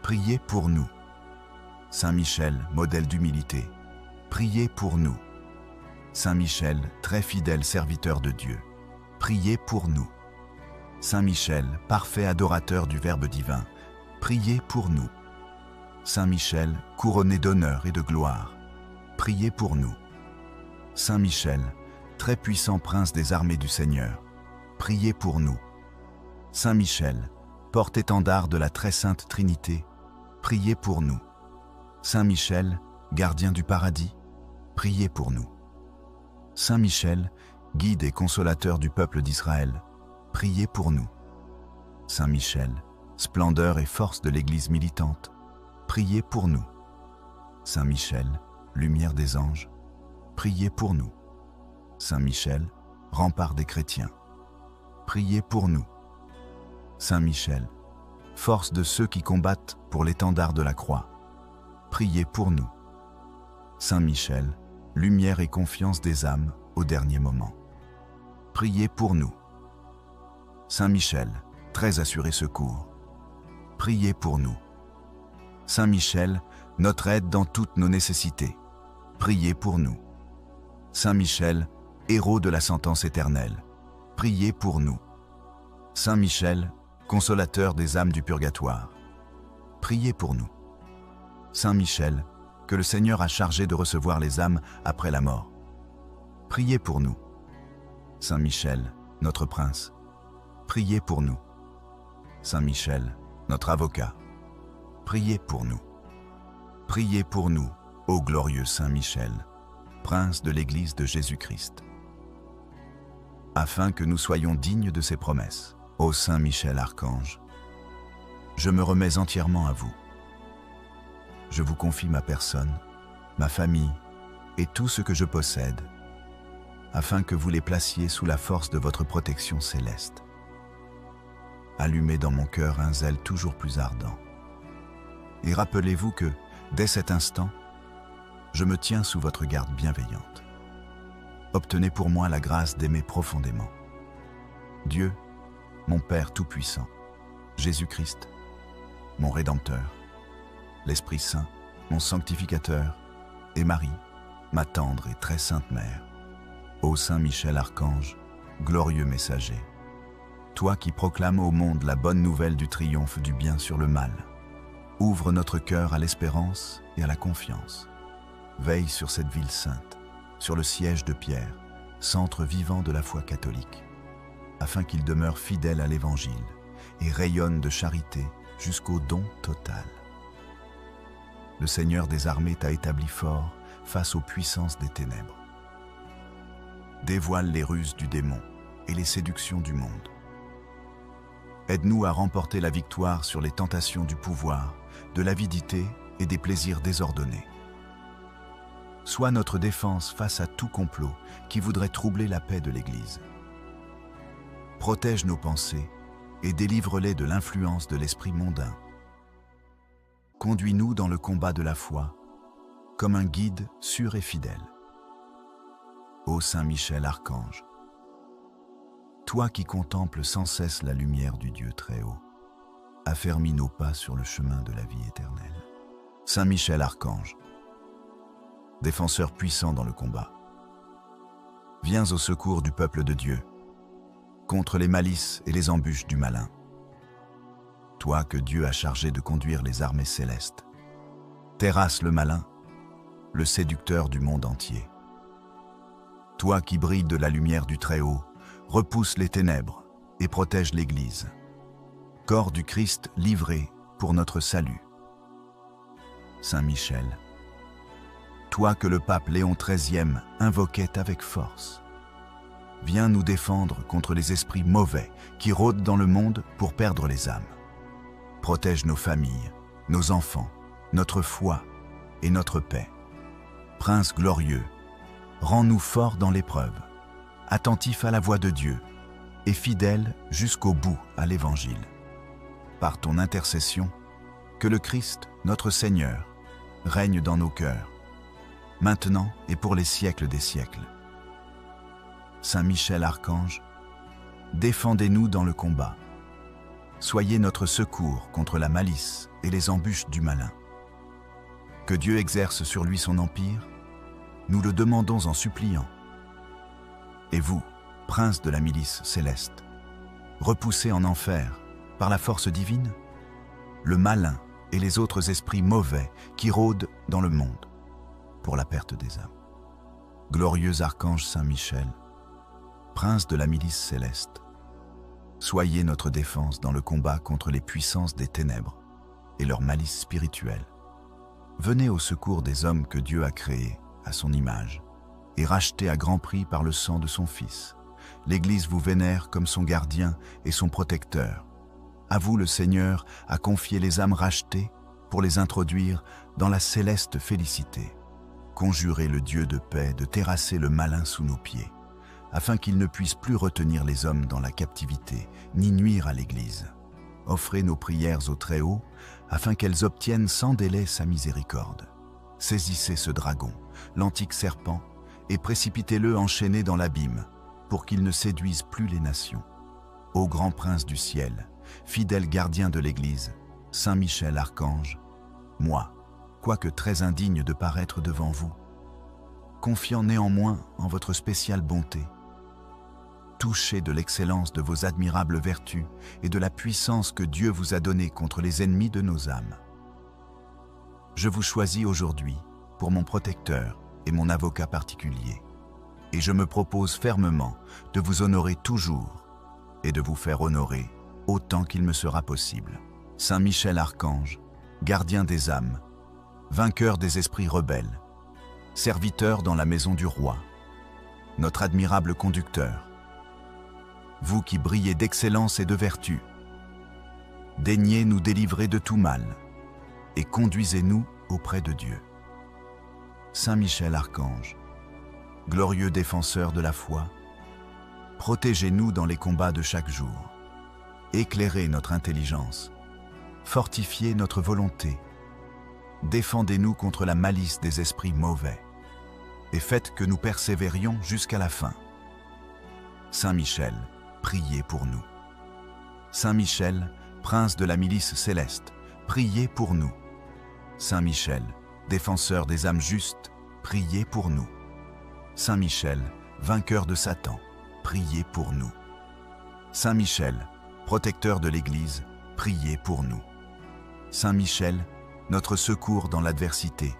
priez pour nous. Saint Michel, modèle d'humilité, priez pour nous. Saint Michel, très fidèle serviteur de Dieu, priez pour nous. Saint Michel, parfait adorateur du Verbe divin, priez pour nous. Saint Michel, couronné d'honneur et de gloire, priez pour nous. Saint Michel, très puissant prince des armées du Seigneur, priez pour nous. Saint Michel, porte-étendard de la très sainte Trinité, priez pour nous. Saint Michel, gardien du paradis, priez pour nous. Saint Michel, guide et consolateur du peuple d'Israël, priez pour nous. Saint Michel, splendeur et force de l'Église militante, priez pour nous. Saint Michel, lumière des anges, priez pour nous. Saint Michel, rempart des chrétiens, priez pour nous. Saint Michel, force de ceux qui combattent pour l'étendard de la croix, priez pour nous. Saint Michel, lumière et confiance des âmes au dernier moment, priez pour nous. Saint Michel, très assuré secours, priez pour nous. Saint Michel, notre aide dans toutes nos nécessités, priez pour nous. Saint Michel, héros de la sentence éternelle, priez pour nous. Saint Michel, consolateur des âmes du purgatoire, priez pour nous. Saint Michel, que le Seigneur a chargé de recevoir les âmes après la mort, priez pour nous. Saint Michel, notre prince, priez pour nous. Saint Michel, notre avocat, priez pour nous. Priez pour nous, ô glorieux Saint Michel, prince de l'Église de Jésus-Christ, afin que nous soyons dignes de ses promesses. Ô Saint Michel Archange, je me remets entièrement à vous. Je vous confie ma personne, ma famille et tout ce que je possède, afin que vous les placiez sous la force de votre protection céleste. Allumez dans mon cœur un zèle toujours plus ardent. Et rappelez-vous que, dès cet instant, je me tiens sous votre garde bienveillante. Obtenez pour moi la grâce d'aimer profondément Dieu, mon Père Tout-Puissant, Jésus-Christ, mon Rédempteur, l'Esprit Saint, mon Sanctificateur, et Marie, ma tendre et très sainte Mère. Ô Saint Michel Archange, glorieux messager, toi qui proclames au monde la bonne nouvelle du triomphe du bien sur le mal, ouvre notre cœur à l'espérance et à la confiance. Veille sur cette ville sainte, sur le siège de Pierre, centre vivant de la foi catholique, afin qu'il demeure fidèle à l'Évangile et rayonne de charité jusqu'au don total. Le Seigneur des armées t'a établi fort face aux puissances des ténèbres. Dévoile les ruses du démon et les séductions du monde. Aide-nous à remporter la victoire sur les tentations du pouvoir, de l'avidité et des plaisirs désordonnés. Sois notre défense face à tout complot qui voudrait troubler la paix de l'Église. Protège nos pensées et délivre-les de l'influence de l'esprit mondain. Conduis-nous dans le combat de la foi, comme un guide sûr et fidèle. Ô Saint Michel Archange, toi qui contemples sans cesse la lumière du Dieu très haut, affermis nos pas sur le chemin de la vie éternelle. Saint Michel Archange, défenseur puissant dans le combat, viens au secours du peuple de Dieu, contre les malices et les embûches du malin. toi que Dieu a chargé de conduire les armées célestes. Terrasse le malin, le séducteur du monde entier. Toi qui brilles de la lumière du Très-Haut, repousse les ténèbres et protège l'Église. Corps du Christ livré pour notre salut. Saint Michel, toi que le pape Léon XIII invoquait avec force, viens nous défendre contre les esprits mauvais qui rôdent dans le monde pour perdre les âmes. Protège nos familles, nos enfants, notre foi et notre paix. Prince glorieux, rends-nous forts dans l'épreuve, attentifs à la voix de Dieu et fidèles jusqu'au bout à l'Évangile. Par ton intercession, que le Christ, notre Seigneur, règne dans nos cœurs, maintenant et pour les siècles des siècles. Saint Michel Archange, défendez-nous dans le combat. Soyez notre secours contre la malice et les embûches du malin. Que Dieu exerce sur lui son empire, nous le demandons en suppliant. Et vous, prince de la milice céleste, repoussez en enfer, par la force divine, le malin et les autres esprits mauvais qui rôdent dans le monde pour la perte des âmes. Glorieux archange Saint Michel, prince de la milice céleste, soyez notre défense dans le combat contre les puissances des ténèbres et leur malice spirituelle. Venez au secours des hommes que Dieu a créés à son image et rachetés à grand prix par le sang de son Fils. L'Église vous vénère comme son gardien et son protecteur. À vous le Seigneur a confié les âmes rachetées pour les introduire dans la céleste félicité. Conjurez le Dieu de paix de terrasser le malin sous nos pieds, afin qu'il ne puisse plus retenir les hommes dans la captivité, ni nuire à l'Église. Offrez nos prières au Très-Haut, afin qu'elles obtiennent sans délai sa miséricorde. Saisissez ce dragon, l'antique serpent, et précipitez-le enchaîné dans l'abîme, pour qu'il ne séduise plus les nations. Ô grand prince du ciel, fidèle gardien de l'Église, Saint Michel Archange, moi, quoique très indigne de paraître devant vous, confiant néanmoins en votre spéciale bonté, touché de l'excellence de vos admirables vertus et de la puissance que Dieu vous a donnée contre les ennemis de nos âmes. Je vous choisis aujourd'hui pour mon protecteur et mon avocat particulier, et je me propose fermement de vous honorer toujours et de vous faire honorer autant qu'il me sera possible. Saint Michel Archange, gardien des âmes, vainqueur des esprits rebelles, serviteur dans la maison du roi, notre admirable conducteur, vous qui brillez d'excellence et de vertu, daignez nous délivrer de tout mal et conduisez-nous auprès de Dieu. Saint Michel Archange, glorieux défenseur de la foi, protégez-nous dans les combats de chaque jour, éclairez notre intelligence, fortifiez notre volonté, défendez-nous contre la malice des esprits mauvais, et faites que nous persévérions jusqu'à la fin. Saint Michel, priez pour nous. Saint Michel, prince de la milice céleste, priez pour nous. Saint Michel, défenseur des âmes justes, priez pour nous. Saint Michel, vainqueur de Satan, priez pour nous. Saint Michel, protecteur de l'Église, priez pour nous. Saint Michel, notre secours dans l'adversité,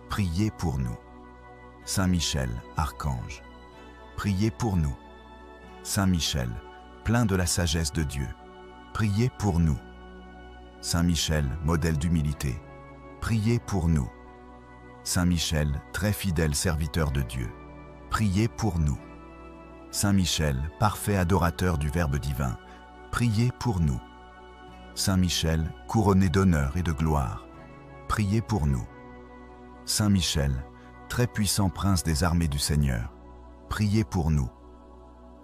priez pour nous. Saint Michel, archange, priez pour nous. Saint Michel, plein de la sagesse de Dieu, priez pour nous. Saint Michel, modèle d'humilité, priez pour nous. Saint Michel, très fidèle serviteur de Dieu, priez pour nous. Saint Michel, parfait adorateur du Verbe divin, priez pour nous. Saint Michel, couronné d'honneur et de gloire, priez pour nous. Saint Michel, très puissant prince des armées du Seigneur, priez pour nous.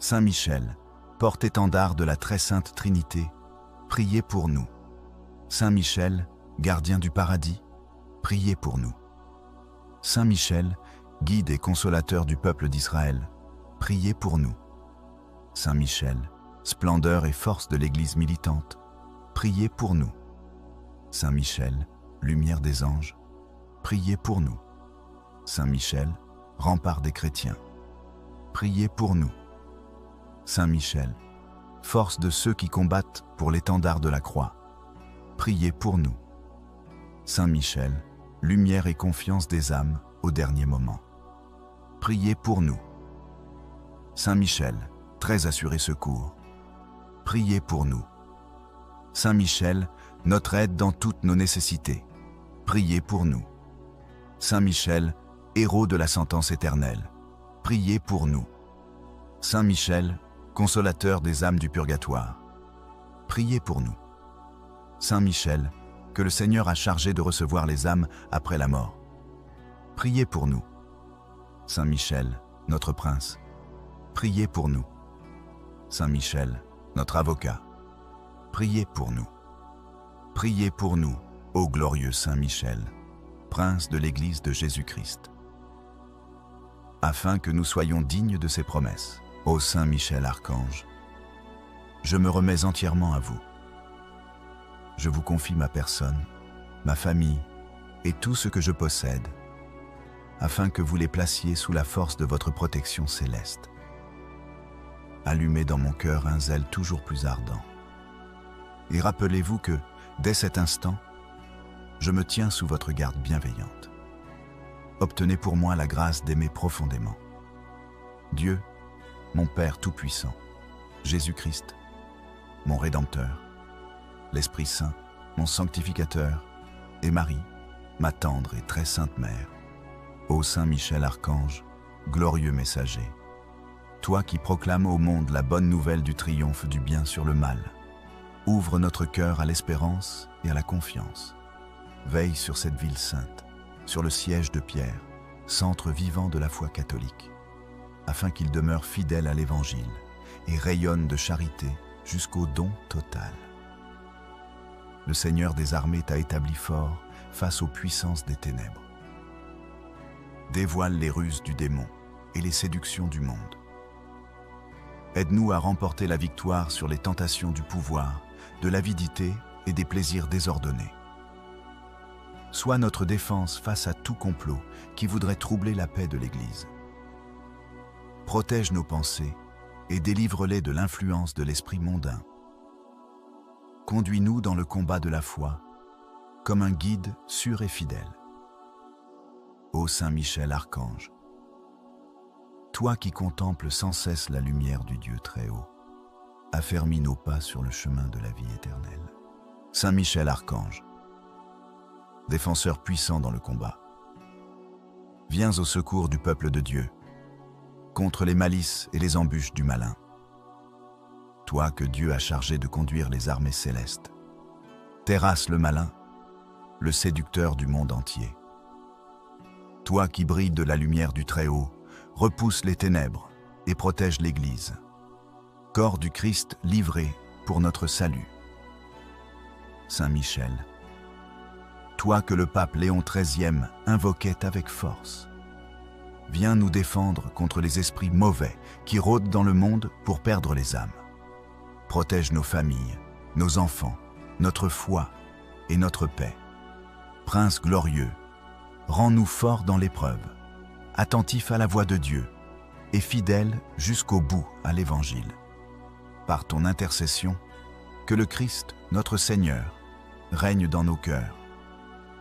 Saint Michel, porte-étendard de la très sainte Trinité, priez pour nous. Saint Michel, gardien du paradis, priez pour nous. Saint Michel, guide et consolateur du peuple d'Israël, priez pour nous. Saint Michel, splendeur et force de l'Église militante, priez pour nous. Saint Michel, lumière des anges, priez pour nous. Saint Michel, rempart des chrétiens, priez pour nous. Saint Michel, force de ceux qui combattent pour l'étendard de la croix, priez pour nous. Saint Michel, lumière et confiance des âmes au dernier moment. Priez pour nous. Saint Michel, très assuré secours. Priez pour nous. Saint Michel, notre aide dans toutes nos nécessités. Priez pour nous. Saint Michel, héros de la sentence éternelle. Priez pour nous. Saint Michel, consolateur des âmes du purgatoire. Priez pour nous. Saint Michel, que le Seigneur a chargé de recevoir les âmes après la mort. Priez pour nous. Saint Michel, notre prince. Priez pour nous. Saint Michel, notre avocat. Priez pour nous. Priez pour nous, ô glorieux Saint Michel, prince de l'Église de Jésus-Christ. Afin que nous soyons dignes de ses promesses, ô Saint Michel Archange, je me remets entièrement à vous. Je vous confie ma personne, ma famille et tout ce que je possède, afin que vous les placiez sous la force de votre protection céleste. Allumez dans mon cœur un zèle toujours plus ardent. Et rappelez-vous que, dès cet instant, je me tiens sous votre garde bienveillante. Obtenez pour moi la grâce d'aimer profondément. Dieu, mon Père Tout-Puissant, Jésus-Christ, mon Rédempteur, l'Esprit Saint, mon Sanctificateur, et Marie, ma tendre et très sainte Mère. Ô Saint Michel Archange, glorieux messager, toi qui proclames au monde la bonne nouvelle du triomphe du bien sur le mal, ouvre notre cœur à l'espérance et à la confiance. Veille sur cette ville sainte, sur le siège de Pierre, centre vivant de la foi catholique, afin qu'il demeure fidèle à l'Évangile et rayonne de charité jusqu'au don total. Le Seigneur des armées t'a établi fort face aux puissances des ténèbres. Dévoile les ruses du démon et les séductions du monde. Aide-nous à remporter la victoire sur les tentations du pouvoir, de l'avidité et des plaisirs désordonnés. Sois notre défense face à tout complot qui voudrait troubler la paix de l'Église. Protège nos pensées et délivre-les de l'influence de l'esprit mondain. Conduis-nous dans le combat de la foi, comme un guide sûr et fidèle. Ô Saint Michel Archange, toi qui contemples sans cesse la lumière du Dieu très haut, affermis nos pas sur le chemin de la vie éternelle. Saint Michel Archange, défenseur puissant dans le combat, viens au secours du peuple de Dieu, contre les malices et les embûches du malin. Toi que Dieu a chargé de conduire les armées célestes, terrasse le malin, le séducteur du monde entier. Toi qui brilles de la lumière du Très-Haut, repousse les ténèbres et protège l'Église. Corps du Christ livré pour notre salut. Saint Michel, toi que le pape Léon XIII invoquait avec force, viens nous défendre contre les esprits mauvais qui rôdent dans le monde pour perdre les âmes. Protège nos familles, nos enfants, notre foi et notre paix. Prince glorieux, rends-nous forts dans l'épreuve, attentifs à la voix de Dieu et fidèles jusqu'au bout à l'Évangile. Par ton intercession, que le Christ, notre Seigneur, règne dans nos cœurs,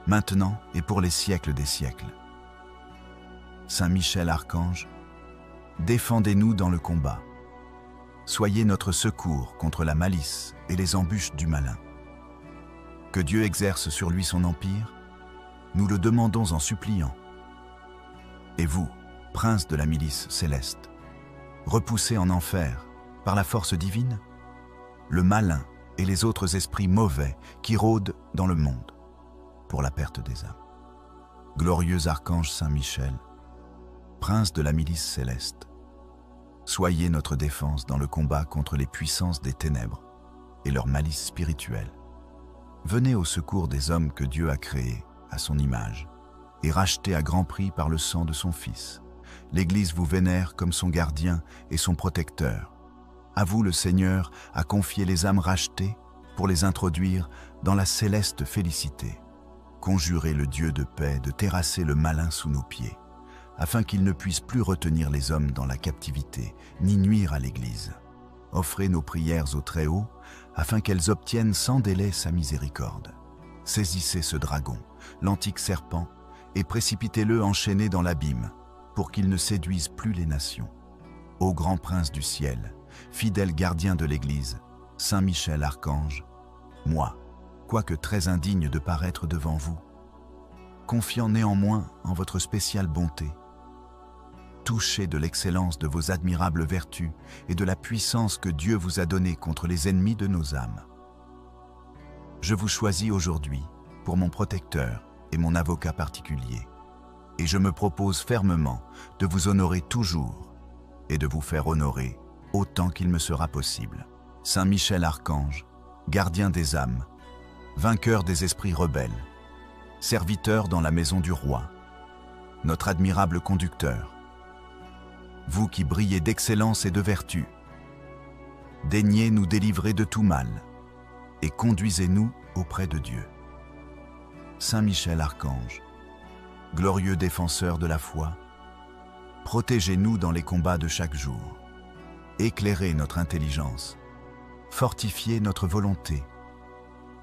maintenant et pour les siècles des siècles. Saint Michel Archange, défendez-nous dans le combat. Soyez notre secours contre la malice et les embûches du malin. Que Dieu exerce sur lui son empire, nous le demandons en suppliant. Et vous, prince de la milice céleste, repoussez en enfer, par la force divine, le malin et les autres esprits mauvais qui rôdent dans le monde, pour la perte des âmes. Glorieux archange Saint Michel, prince de la milice céleste, soyez notre défense dans le combat contre les puissances des ténèbres et leur malice spirituelle. Venez au secours des hommes que Dieu a créés à son image et rachetés à grand prix par le sang de son Fils. L'Église vous vénère comme son gardien et son protecteur. À vous, le Seigneur a confié les âmes rachetées pour les introduire dans la céleste félicité. Conjurez le Dieu de paix de terrasser le malin sous nos pieds, afin qu'il ne puisse plus retenir les hommes dans la captivité, ni nuire à l'Église. offrez nos prières au Très-Haut, afin qu'elles obtiennent sans délai sa miséricorde. Saisissez ce dragon, l'antique serpent, et précipitez-le enchaîné dans l'abîme, pour qu'il ne séduise plus les nations. Ô grand prince du ciel, fidèle gardien de l'Église, Saint Michel Archange, moi, quoique très indigne de paraître devant vous, confiant néanmoins en votre spéciale bonté, touché de l'excellence de vos admirables vertus et de la puissance que Dieu vous a donnée contre les ennemis de nos âmes. Je vous choisis aujourd'hui pour mon protecteur et mon avocat particulier, et je me propose fermement de vous honorer toujours et de vous faire honorer autant qu'il me sera possible. Saint Michel Archange, gardien des âmes, vainqueur des esprits rebelles, serviteur dans la maison du roi, notre admirable conducteur, vous qui brillez d'excellence et de vertu, daignez nous délivrer de tout mal et conduisez-nous auprès de Dieu. Saint Michel Archange, glorieux défenseur de la foi, protégez-nous dans les combats de chaque jour, éclairez notre intelligence, fortifiez notre volonté,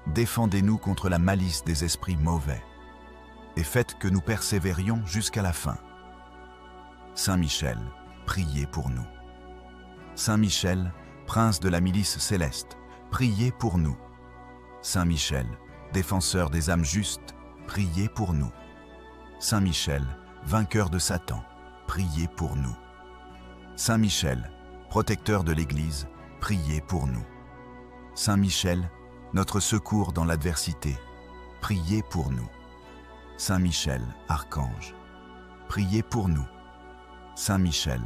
défendez-nous contre la malice des esprits mauvais et faites que nous persévérions jusqu'à la fin. Saint Michel, priez pour nous. Saint Michel, prince de la milice céleste, priez pour nous. Saint Michel, défenseur des âmes justes, priez pour nous. Saint Michel, vainqueur de Satan, priez pour nous. Saint Michel, protecteur de l'Église, priez pour nous. Saint Michel, notre secours dans l'adversité, priez pour nous. Saint Michel, Archange, priez pour nous. Saint Michel,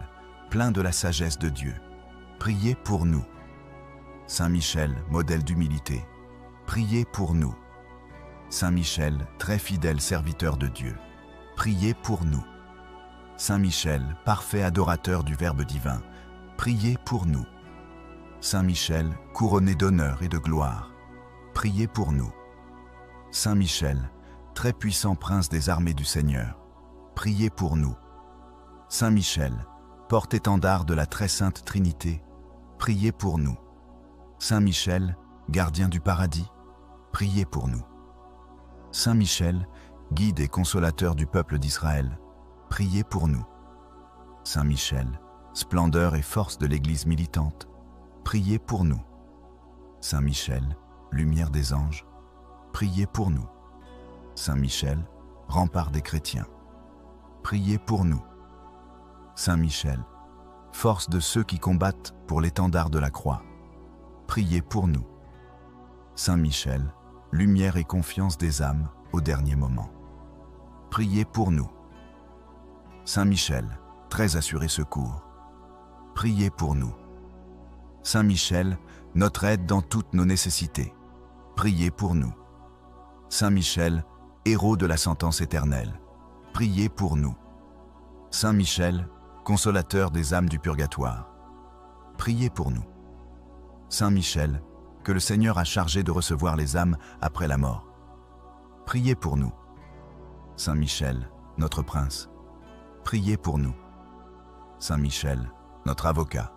plein de la sagesse de Dieu, priez pour nous. Saint Michel, modèle d'humilité, priez pour nous. Saint Michel, très fidèle serviteur de Dieu, priez pour nous. Saint Michel, parfait adorateur du Verbe divin, priez pour nous. Saint Michel, couronné d'honneur et de gloire, priez pour nous. Saint Michel, très puissant prince des armées du Seigneur, priez pour nous. Saint Michel, porte-étendard de la très sainte Trinité, priez pour nous. Saint Michel, gardien du paradis, priez pour nous. Saint Michel, guide et consolateur du peuple d'Israël, priez pour nous. Saint Michel, splendeur et force de l'Église militante, priez pour nous. Saint Michel, lumière des anges, priez pour nous. Saint Michel, rempart des chrétiens, priez pour nous. Saint Michel, force de ceux qui combattent pour l'étendard de la croix, priez pour nous. Saint Michel, lumière et confiance des âmes au dernier moment, priez pour nous. Saint Michel, très assuré secours, priez pour nous. Saint Michel, notre aide dans toutes nos nécessités, priez pour nous. Saint Michel, héros de la sentence éternelle, priez pour nous. Saint Michel, consolateur des âmes du purgatoire, priez pour nous. Saint Michel, que le Seigneur a chargé de recevoir les âmes après la mort, priez pour nous. Saint Michel, notre prince, priez pour nous. Saint Michel, notre avocat,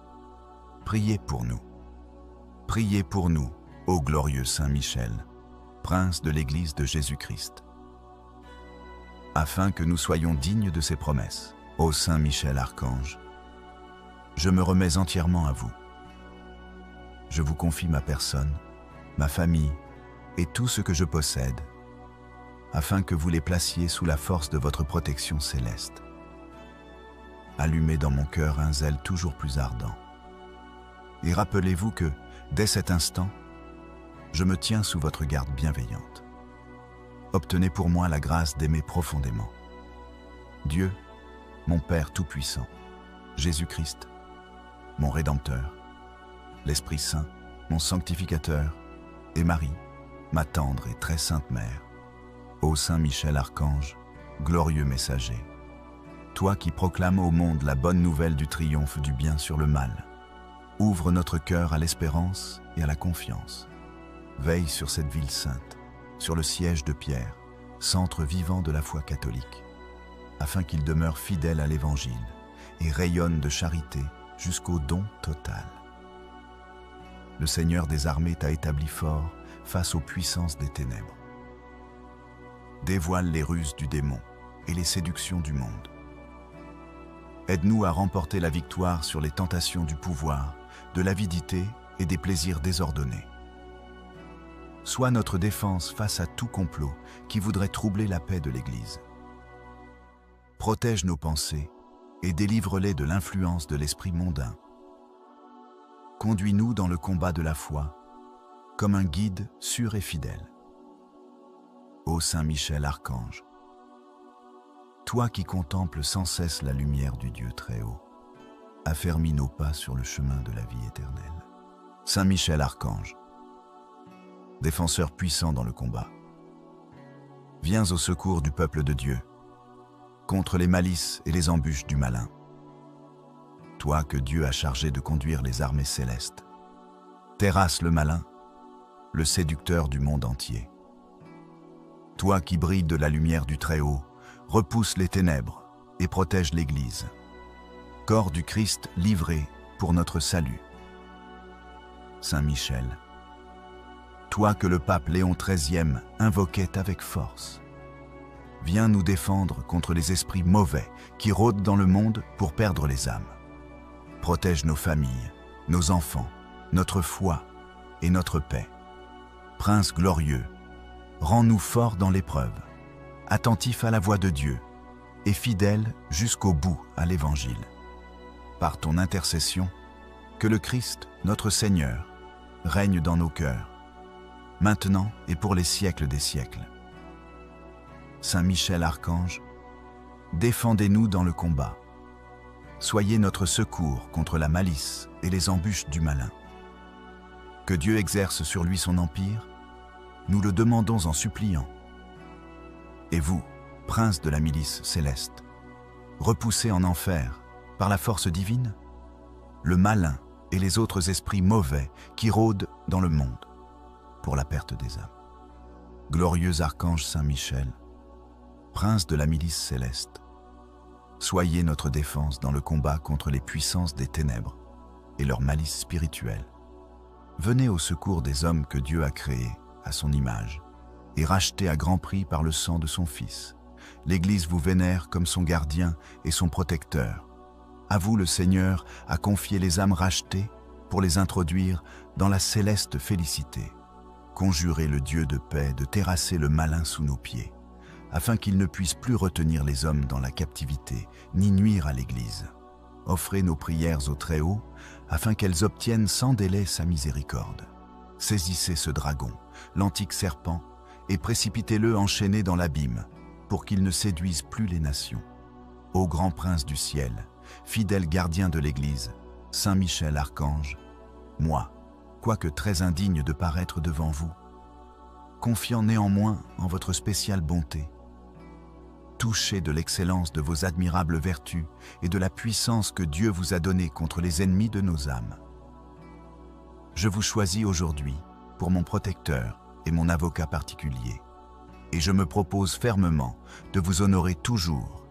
priez pour nous. Priez pour nous, ô glorieux Saint Michel, prince de l'Église de Jésus-Christ, afin que nous soyons dignes de ses promesses. Ô Saint Michel Archange, je me remets entièrement à vous. Je vous confie ma personne, ma famille et tout ce que je possède, afin que vous les placiez sous la force de votre protection céleste. Allumez dans mon cœur un zèle toujours plus ardent. Et rappelez-vous que, dès cet instant, je me tiens sous votre garde bienveillante. Obtenez pour moi la grâce d'aimer profondément Dieu, mon Père Tout-Puissant, Jésus-Christ, mon Rédempteur, l'Esprit Saint, mon Sanctificateur, et Marie, ma tendre et très sainte Mère. Ô Saint Michel Archange, glorieux messager, toi qui proclames au monde la bonne nouvelle du triomphe du bien sur le mal, ouvre notre cœur à l'espérance et à la confiance. Veille sur cette ville sainte, sur le siège de Pierre, centre vivant de la foi catholique, afin qu'il demeure fidèle à l'Évangile et rayonne de charité jusqu'au don total. le Seigneur des armées t'a établi fort face aux puissances des ténèbres. Dévoile les ruses du démon et les séductions du monde. Aide-nous à remporter la victoire sur les tentations du pouvoir, de l'avidité et des plaisirs désordonnés. Sois notre défense face à tout complot qui voudrait troubler la paix de l'Église. Protège nos pensées et délivre-les de l'influence de l'esprit mondain. Conduis-nous dans le combat de la foi, comme un guide sûr et fidèle. Ô Saint Michel Archange, toi qui contemples sans cesse la lumière du Dieu très haut, affermis nos pas sur le chemin de la vie éternelle. Saint Michel Archange, défenseur puissant dans le combat, viens au secours du peuple de Dieu, contre les malices et les embûches du malin. Toi que Dieu a chargé de conduire les armées célestes, terrasse le malin, le séducteur du monde entier. Toi qui brilles de la lumière du Très-Haut, repousse les ténèbres et protège l'Église. Corps du Christ livré pour notre salut. Saint Michel, toi que le pape Léon XIII invoquait avec force, viens nous défendre contre les esprits mauvais qui rôdent dans le monde pour perdre les âmes. Protège nos familles, nos enfants, notre foi et notre paix. Prince glorieux, rends-nous forts dans l'épreuve, attentifs à la voix de Dieu et fidèles jusqu'au bout à l'Évangile. Par ton intercession, que le Christ, notre Seigneur, règne dans nos cœurs, maintenant et pour les siècles des siècles. Saint Michel Archange, défendez-nous dans le combat. Soyez notre secours contre la malice et les embûches du malin. Que Dieu exerce sur lui son empire, nous le demandons en suppliant. Et vous, prince de la milice céleste, repoussez en enfer, par la force divine, le malin et les autres esprits mauvais qui rôdent dans le monde pour la perte des âmes. Glorieux archange Saint Michel, prince de la milice céleste, soyez notre défense dans le combat contre les puissances des ténèbres et leur malice spirituelle. Venez au secours des hommes que Dieu a créés à son image et rachetés à grand prix par le sang de son Fils. L'Église vous vénère comme son gardien et son protecteur. À vous, le Seigneur a confié les âmes rachetées pour les introduire dans la céleste félicité. Conjurez le Dieu de paix de terrasser le malin sous nos pieds, afin qu'il ne puisse plus retenir les hommes dans la captivité, ni nuire à l'Église. Offrez nos prières au Très-Haut, afin qu'elles obtiennent sans délai sa miséricorde. Saisissez ce dragon, l'antique serpent, et précipitez-le enchaîné dans l'abîme, pour qu'il ne séduise plus les nations. Ô grand prince du ciel, fidèle gardien de l'Église, Saint Michel Archange, moi, quoique très indigne de paraître devant vous, confiant néanmoins en votre spéciale bonté, touché de l'excellence de vos admirables vertus et de la puissance que Dieu vous a donnée contre les ennemis de nos âmes. Je vous choisis aujourd'hui pour mon protecteur et mon avocat particulier, et je me propose fermement de vous honorer toujours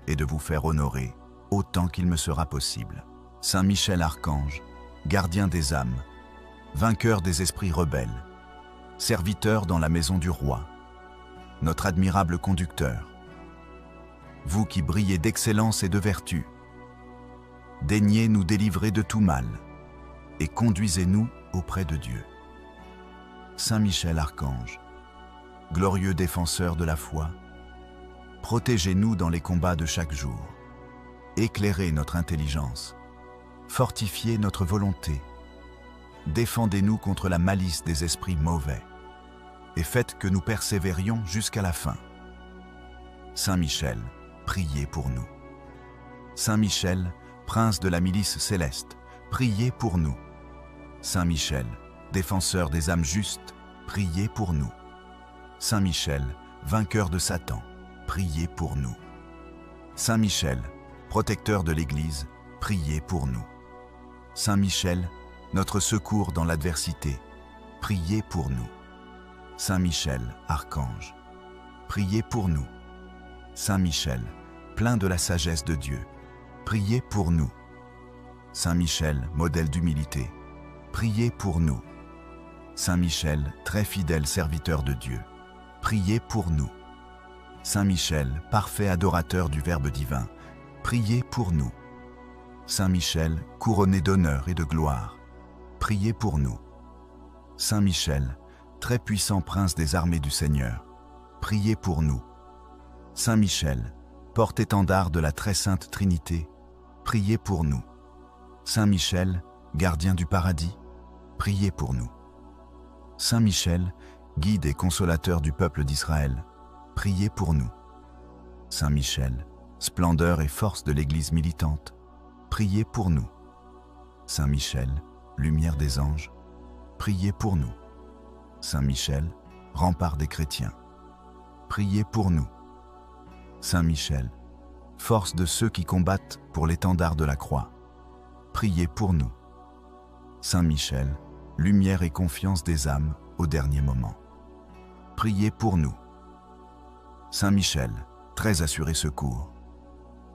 et de vous faire honorer autant qu'il me sera possible. Saint Michel Archange, gardien des âmes, vainqueur des esprits rebelles, serviteur dans la maison du roi, notre admirable conducteur, vous qui brillez d'excellence et de vertu, daignez nous délivrer de tout mal et conduisez-nous auprès de Dieu. Saint Michel Archange, glorieux défenseur de la foi, protégez-nous dans les combats de chaque jour, éclairez notre intelligence, fortifiez notre volonté, défendez-nous contre la malice des esprits mauvais, et faites que nous persévérions jusqu'à la fin. Saint Michel, priez pour nous. Saint Michel, prince de la milice céleste, priez pour nous. Saint Michel, défenseur des âmes justes, priez pour nous. Saint Michel, vainqueur de Satan, priez pour nous. Saint Michel, protecteur de l'Église, priez pour nous. Saint Michel, notre secours dans l'adversité, priez pour nous. Saint Michel, archange, priez pour nous. Saint Michel, plein de la sagesse de Dieu, priez pour nous. Saint Michel, modèle d'humilité, priez pour nous. Saint Michel, très fidèle serviteur de Dieu, priez pour nous. Saint Michel, parfait adorateur du Verbe divin, priez pour nous. Saint Michel, couronné d'honneur et de gloire, priez pour nous. Saint Michel, très puissant prince des armées du Seigneur, priez pour nous. Saint Michel, porte-étendard de la très sainte Trinité, priez pour nous. Saint Michel, gardien du paradis, priez pour nous. Saint Michel, guide et consolateur du peuple d'Israël, priez pour nous. Saint Michel, splendeur et force de l'Église militante, priez pour nous. Saint Michel, lumière des anges, priez pour nous. Saint Michel, rempart des chrétiens, priez pour nous. Saint Michel, force de ceux qui combattent pour l'étendard de la croix, priez pour nous. Saint Michel, lumière et confiance des âmes au dernier moment, priez pour nous. Saint Michel, très assuré secours,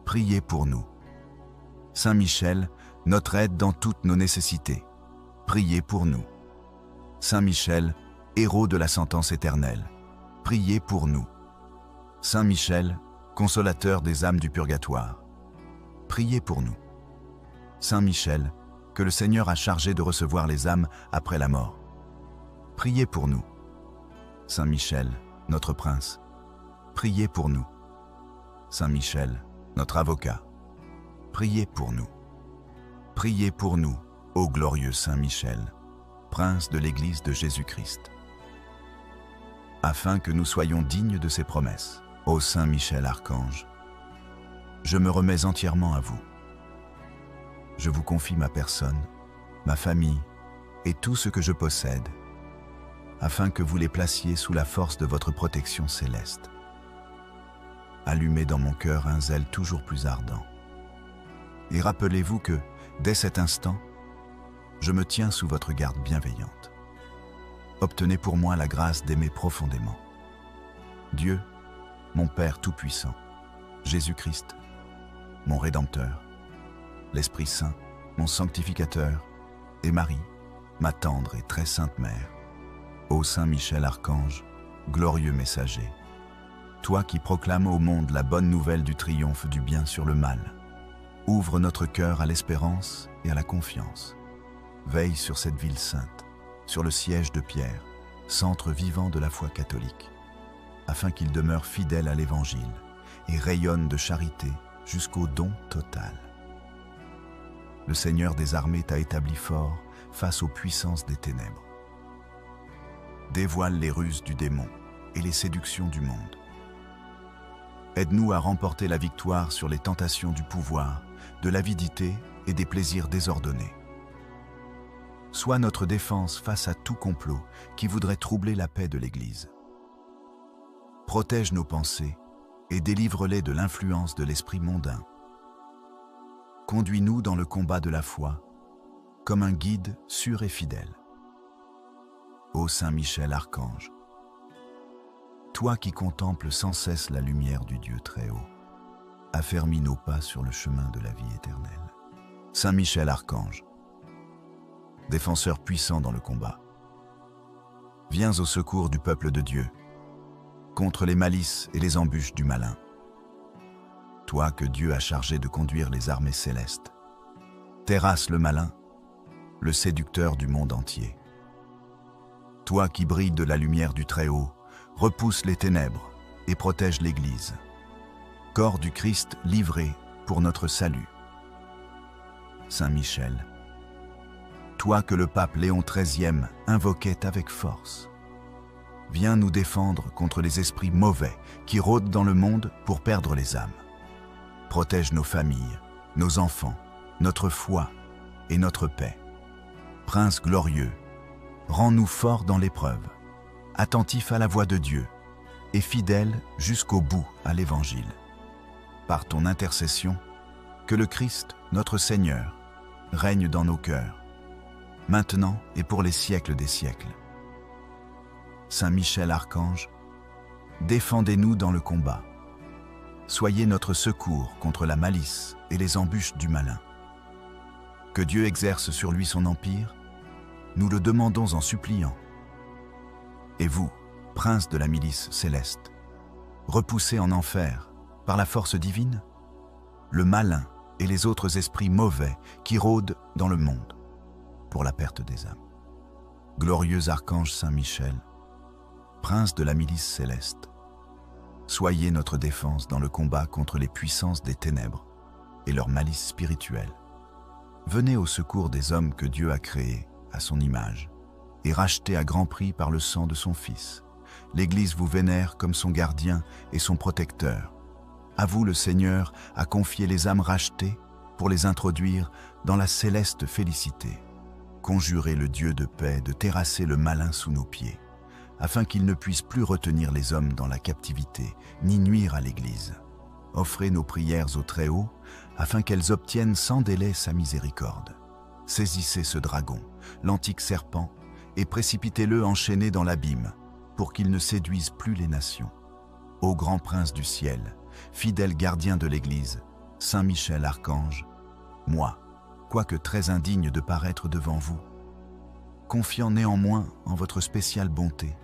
priez pour nous. Saint Michel, notre aide dans toutes nos nécessités, priez pour nous. Saint Michel, héros de la sentence éternelle, priez pour nous. Saint Michel, consolateur des âmes du purgatoire, priez pour nous. Saint Michel, que le Seigneur a chargé de recevoir les âmes après la mort, priez pour nous. Saint Michel, notre prince, priez pour nous. Saint Michel, notre avocat, priez pour nous. Priez pour nous, ô glorieux Saint Michel, prince de l'Église de Jésus-Christ, afin que nous soyons dignes de ses promesses. Ô Saint Michel Archange, je me remets entièrement à vous. Je vous confie ma personne, ma famille et tout ce que je possède, afin que vous les placiez sous la force de votre protection céleste. Allumez dans mon cœur un zèle toujours plus ardent. Et rappelez-vous que, dès cet instant, je me tiens sous votre garde bienveillante. Obtenez pour moi la grâce d'aimer profondément Dieu, mon Père Tout-Puissant, Jésus-Christ, mon Rédempteur, l'Esprit Saint, mon Sanctificateur, et Marie, ma tendre et très sainte Mère. Ô Saint Michel Archange, glorieux messager, toi qui proclames au monde la bonne nouvelle du triomphe du bien sur le mal, ouvre notre cœur à l'espérance et à la confiance. Veille sur cette ville sainte, sur le siège de Pierre, centre vivant de la foi catholique, afin qu'il demeure fidèle à l'Évangile et rayonne de charité jusqu'au don total. Le Seigneur des armées t'a établi fort face aux puissances des ténèbres. Dévoile les ruses du démon et les séductions du monde. Aide-nous à remporter la victoire sur les tentations du pouvoir, de l'avidité et des plaisirs désordonnés. Sois notre défense face à tout complot qui voudrait troubler la paix de l'Église. Protège nos pensées et délivre-les de l'influence de l'esprit mondain. Conduis-nous dans le combat de la foi, comme un guide sûr et fidèle. Ô Saint Michel Archange, toi qui contemples sans cesse la lumière du Dieu très haut, affermis nos pas sur le chemin de la vie éternelle. Saint Michel Archange, défenseur puissant dans le combat, viens au secours du peuple de Dieu, contre les malices et les embûches du malin. Toi que Dieu a chargé de conduire les armées célestes, terrasse le malin, le séducteur du monde entier. Toi qui brilles de la lumière du Très-Haut, repousse les ténèbres et protège l'Église. Corps du Christ livré pour notre salut. Saint Michel, toi que le pape Léon XIII invoquait avec force, viens nous défendre contre les esprits mauvais qui rôdent dans le monde pour perdre les âmes. Protège nos familles, nos enfants, notre foi et notre paix. Prince glorieux, rends-nous forts dans l'épreuve, attentifs à la voix de Dieu et fidèles jusqu'au bout à l'Évangile. Par ton intercession, que le Christ, notre Seigneur, règne dans nos cœurs, maintenant et pour les siècles des siècles. Saint Michel Archange, défendez-nous dans le combat. Soyez notre secours contre la malice et les embûches du malin. Que Dieu exerce sur lui son empire nous le demandons en suppliant. Et vous, prince de la milice céleste, repoussez en enfer, par la force divine, le malin et les autres esprits mauvais qui rôdent dans le monde, pour la perte des âmes. Glorieux archange Saint Michel, prince de la milice céleste, soyez notre défense dans le combat contre les puissances des ténèbres et leur malice spirituelle. Venez au secours des hommes que Dieu a créés à son image et rachetés à grand prix par le sang de son Fils. L'Église vous vénère comme son gardien et son protecteur. À vous, le Seigneur a confié les âmes rachetées pour les introduire dans la céleste félicité. Conjurez le Dieu de paix de terrasser le malin sous nos pieds, afin qu'il ne puisse plus retenir les hommes dans la captivité, ni nuire à l'Église. Offrez nos prières au Très-Haut, afin qu'elles obtiennent sans délai sa miséricorde. Saisissez ce dragon, l'antique serpent, et précipitez-le enchaîné dans l'abîme, pour qu'il ne séduise plus les nations. Ô grand prince du ciel, fidèle gardien de l'Église, Saint Michel Archange, moi, quoique très indigne de paraître devant vous, confiant néanmoins en votre spéciale bonté,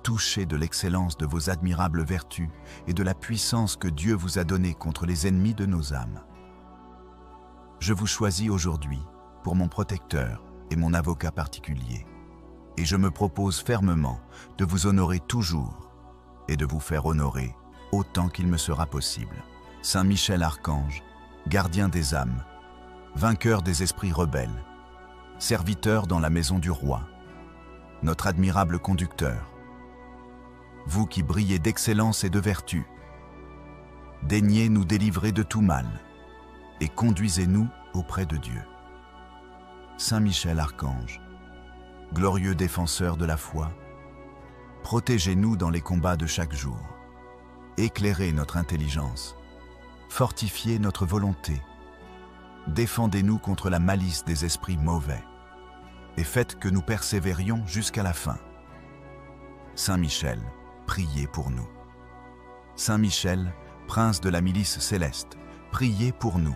touché de l'excellence de vos admirables vertus et de la puissance que Dieu vous a donnée contre les ennemis de nos âmes, je vous choisis aujourd'hui pour mon protecteur et mon avocat particulier, et je me propose fermement de vous honorer toujours et de vous faire honorer autant qu'il me sera possible. Saint Michel Archange, gardien des âmes, vainqueur des esprits rebelles, serviteur dans la maison du roi, notre admirable conducteur, vous qui brillez d'excellence et de vertu, daignez nous délivrer de tout mal et conduisez-nous auprès de Dieu. Saint Michel Archange, glorieux défenseur de la foi, protégez-nous dans les combats de chaque jour, éclairez notre intelligence, fortifiez notre volonté, défendez-nous contre la malice des esprits mauvais, et faites que nous persévérions jusqu'à la fin. Saint Michel, priez pour nous. Saint Michel, prince de la milice céleste, priez pour nous.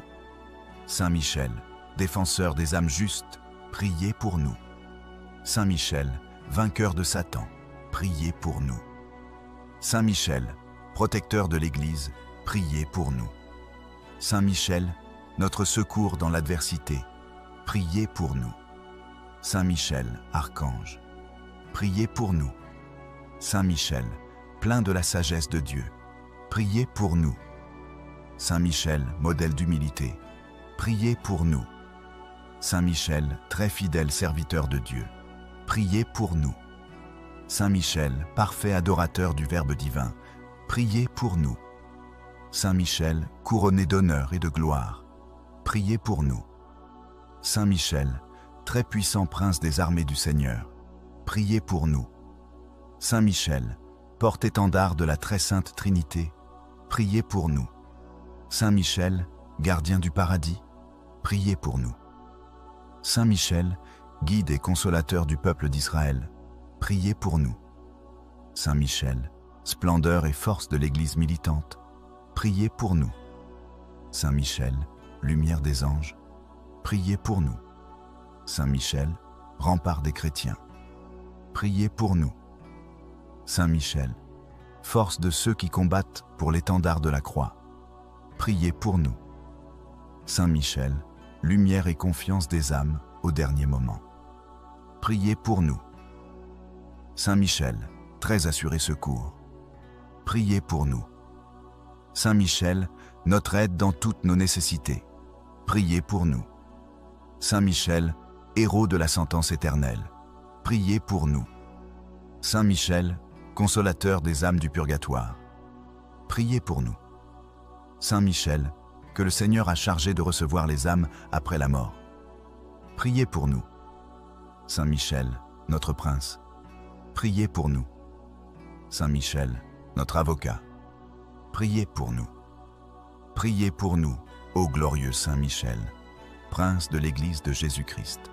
Saint Michel, défenseur des âmes justes, priez pour nous. Saint Michel, vainqueur de Satan, priez pour nous. Saint Michel, protecteur de l'Église, priez pour nous. Saint Michel, notre secours dans l'adversité, priez pour nous. Saint Michel, archange, priez pour nous. Saint Michel, plein de la sagesse de Dieu, priez pour nous. Saint Michel, modèle d'humilité, priez pour nous. Saint Michel, très fidèle serviteur de Dieu, priez pour nous. Saint Michel, parfait adorateur du Verbe divin, priez pour nous. Saint Michel, couronné d'honneur et de gloire, priez pour nous. Saint Michel, très puissant prince des armées du Seigneur, priez pour nous. Saint Michel, porte-étendard de la très sainte Trinité, priez pour nous. Saint Michel, gardien du paradis, priez pour nous. Saint Michel, guide et consolateur du peuple d'Israël, priez pour nous. Saint Michel, splendeur et force de l'Église militante, priez pour nous. Saint Michel, lumière des anges, priez pour nous. Saint Michel, rempart des chrétiens, priez pour nous. Saint Michel, force de ceux qui combattent pour l'étendard de la croix, priez pour nous. Saint Michel, lumière et confiance des âmes au dernier moment, priez pour nous. Saint Michel, très assuré secours, priez pour nous. Saint Michel, notre aide dans toutes nos nécessités, priez pour nous. Saint Michel, héros de la sentence éternelle, priez pour nous. Saint Michel, consolateur des âmes du purgatoire, priez pour nous. Saint Michel, que le Seigneur a chargé de recevoir les âmes après la mort, priez pour nous. Saint Michel, notre prince, priez pour nous. Saint Michel, notre avocat, priez pour nous. Priez pour nous, ô glorieux Saint Michel, prince de l'Église de Jésus-Christ,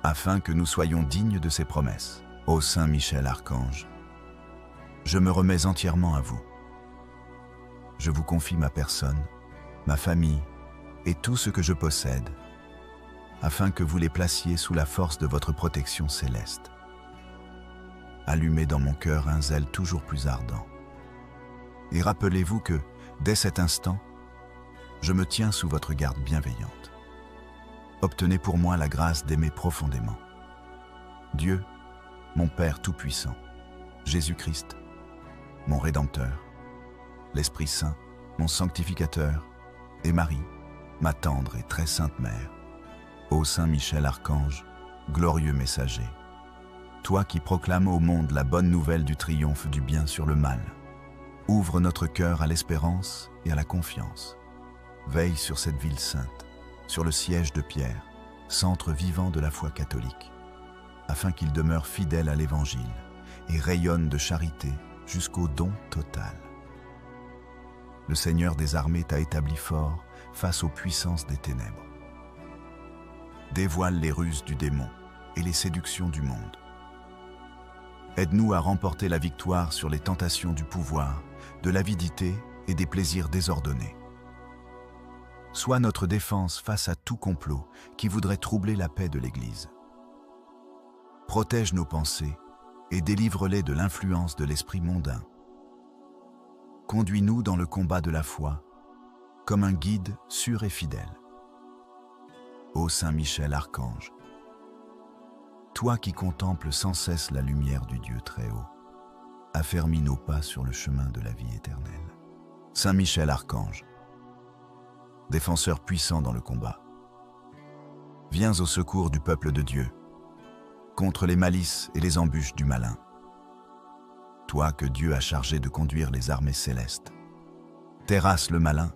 afin que nous soyons dignes de ses promesses. Ô Saint Michel Archange, je me remets entièrement à vous. Je vous confie ma personne, ma famille et tout ce que je possède, afin que vous les placiez sous la force de votre protection céleste. Allumez dans mon cœur un zèle toujours plus ardent. Et rappelez-vous que, dès cet instant, je me tiens sous votre garde bienveillante. Obtenez pour moi la grâce d'aimer profondément. Dieu, mon Père Tout-Puissant, Jésus-Christ, mon Rédempteur, l'Esprit Saint, mon Sanctificateur, et Marie, ma tendre et très sainte Mère. Ô Saint Michel Archange, glorieux messager, toi qui proclames au monde la bonne nouvelle du triomphe du bien sur le mal, ouvre notre cœur à l'espérance et à la confiance. Veille sur cette ville sainte, sur le siège de Pierre, centre vivant de la foi catholique, afin qu'il demeure fidèle à l'Évangile et rayonne de charité jusqu'au don total. Le Seigneur des armées t'a établi fort face aux puissances des ténèbres. Dévoile les ruses du démon et les séductions du monde. Aide-nous à remporter la victoire sur les tentations du pouvoir, de l'avidité et des plaisirs désordonnés. Sois notre défense face à tout complot qui voudrait troubler la paix de l'Église. Protège nos pensées et délivre-les de l'influence de l'esprit mondain. Conduis-nous dans le combat de la foi, comme un guide sûr et fidèle. Ô Saint Michel Archange, toi qui contemples sans cesse la lumière du Dieu très haut, affermis nos pas sur le chemin de la vie éternelle. Saint Michel Archange, défenseur puissant dans le combat, viens au secours du peuple de Dieu, contre les malices et les embûches du malin. Toi que Dieu a chargé de conduire les armées célestes, terrasse le malin,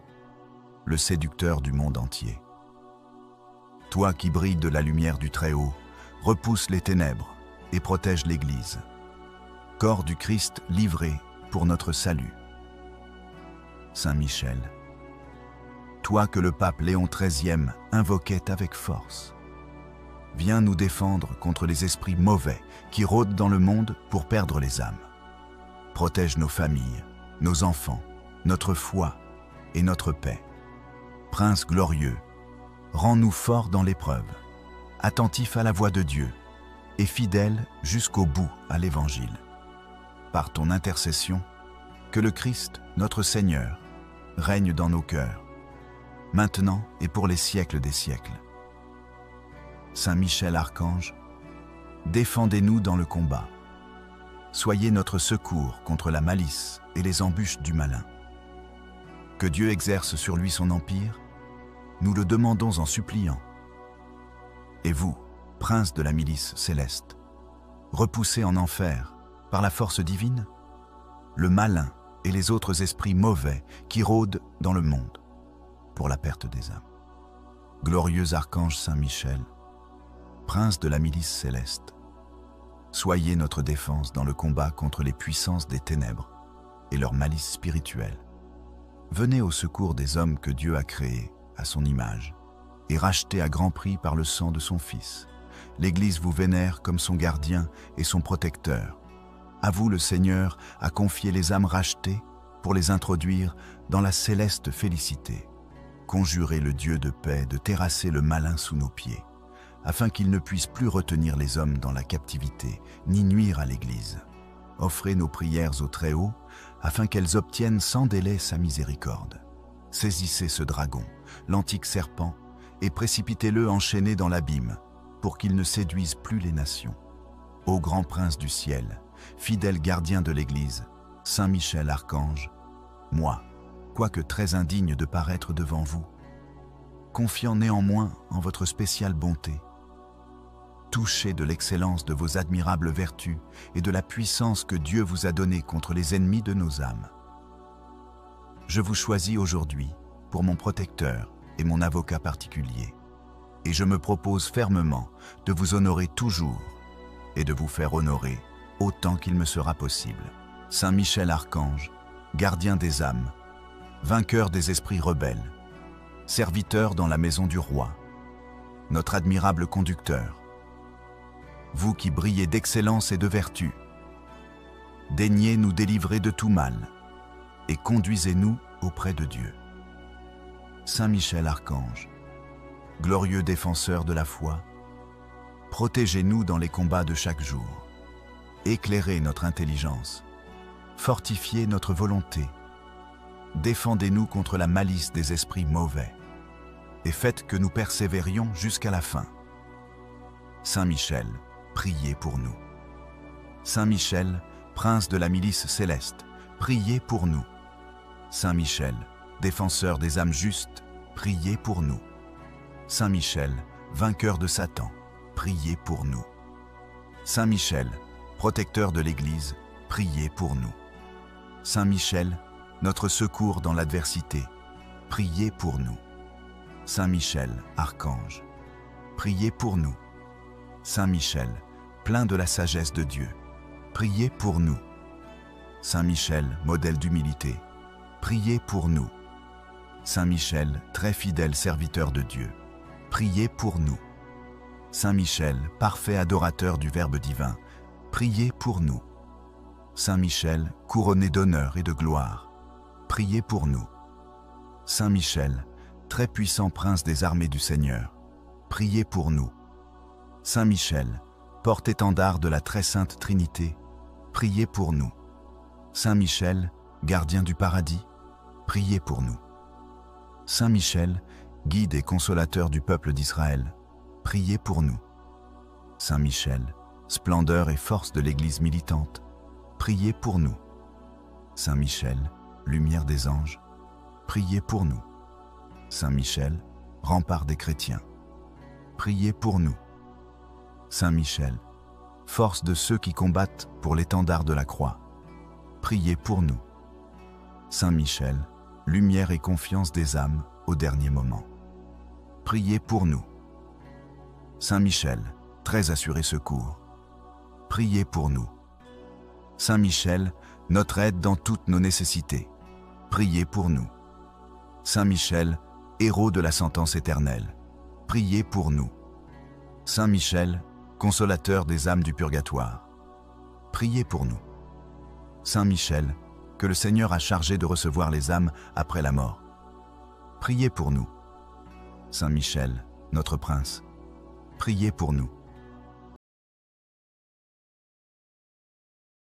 le séducteur du monde entier. Toi qui brilles de la lumière du Très-Haut, repousse les ténèbres et protège l'Église. Corps du Christ livré pour notre salut. Saint Michel, toi que le pape Léon XIII invoquait avec force, viens nous défendre contre les esprits mauvais qui rôdent dans le monde pour perdre les âmes. Protège nos familles, nos enfants, notre foi et notre paix. Prince glorieux, rends-nous forts dans l'épreuve, attentifs à la voix de Dieu et fidèles jusqu'au bout à l'Évangile. Par ton intercession, que le Christ, notre Seigneur, règne dans nos cœurs, maintenant et pour les siècles des siècles. Saint Michel Archange, défendez-nous dans le combat. Soyez notre secours contre la malice et les embûches du malin. Que Dieu exerce sur lui son empire, nous le demandons en suppliant. Et vous, prince de la milice céleste, repoussez en enfer, par la force divine, le malin et les autres esprits mauvais qui rôdent dans le monde pour la perte des âmes. Glorieux archange Saint Michel, prince de la milice céleste, soyez notre défense dans le combat contre les puissances des ténèbres et leur malice spirituelle. Venez au secours des hommes que Dieu a créés à son image et rachetés à grand prix par le sang de son Fils. L'Église vous vénère comme son gardien et son protecteur. À vous, le Seigneur a confié les âmes rachetées pour les introduire dans la céleste félicité. Conjurez le Dieu de paix de terrasser le malin sous nos pieds, afin qu'il ne puisse plus retenir les hommes dans la captivité, ni nuire à l'Église. Offrez nos prières au Très-Haut, afin qu'elles obtiennent sans délai sa miséricorde. Saisissez ce dragon, l'antique serpent, et précipitez-le enchaîné dans l'abîme, pour qu'il ne séduise plus les nations. Ô grand prince du ciel, fidèle gardien de l'Église, Saint Michel Archange, moi, quoique très indigne de paraître devant vous, confiant néanmoins en votre spéciale bonté, touché de l'excellence de vos admirables vertus et de la puissance que Dieu vous a donnée contre les ennemis de nos âmes. Je vous choisis aujourd'hui pour mon protecteur et mon avocat particulier, et je me propose fermement de vous honorer toujours et de vous faire honorer autant qu'il me sera possible. Saint Michel Archange, gardien des âmes, vainqueur des esprits rebelles, serviteur dans la maison du roi, notre admirable conducteur, vous qui brillez d'excellence et de vertu, daignez nous délivrer de tout mal et conduisez-nous auprès de Dieu. Saint Michel Archange, glorieux défenseur de la foi, protégez-nous dans les combats de chaque jour. Éclairez notre intelligence, fortifiez notre volonté, défendez-nous contre la malice des esprits mauvais, et faites que nous persévérions jusqu'à la fin. Saint Michel, priez pour nous. Saint Michel, prince de la milice céleste, priez pour nous. Saint Michel, défenseur des âmes justes, priez pour nous. Saint Michel, vainqueur de Satan, priez pour nous. Saint Michel, protecteur de l'Église, priez pour nous. Saint Michel, notre secours dans l'adversité, priez pour nous. Saint Michel, archange, priez pour nous. Saint Michel, plein de la sagesse de Dieu, priez pour nous. Saint Michel, modèle d'humilité, priez pour nous. Saint Michel, très fidèle serviteur de Dieu, priez pour nous. Saint Michel, parfait adorateur du Verbe divin, priez pour nous. Saint Michel, couronné d'honneur et de gloire, priez pour nous. Saint Michel, très puissant prince des armées du Seigneur, priez pour nous. Saint Michel, porte-étendard de la très sainte Trinité, priez pour nous. Saint Michel, gardien du paradis, priez pour nous. Saint Michel, guide et consolateur du peuple d'Israël, priez pour nous. Saint Michel, splendeur et force de l'Église militante, priez pour nous. Saint Michel, lumière des anges, priez pour nous. Saint Michel, rempart des chrétiens, priez pour nous. Saint Michel, force de ceux qui combattent pour l'étendard de la croix, priez pour nous. Saint Michel, lumière et confiance des âmes au dernier moment, priez pour nous. Saint Michel, très assuré secours, priez pour nous. Saint Michel, notre aide dans toutes nos nécessités, priez pour nous. Saint Michel, héros de la sentence éternelle, priez pour nous. Saint Michel, consolateur des âmes du purgatoire, priez pour nous. Saint Michel, que le Seigneur a chargé de recevoir les âmes après la mort, priez pour nous. Saint Michel, notre prince, priez pour nous.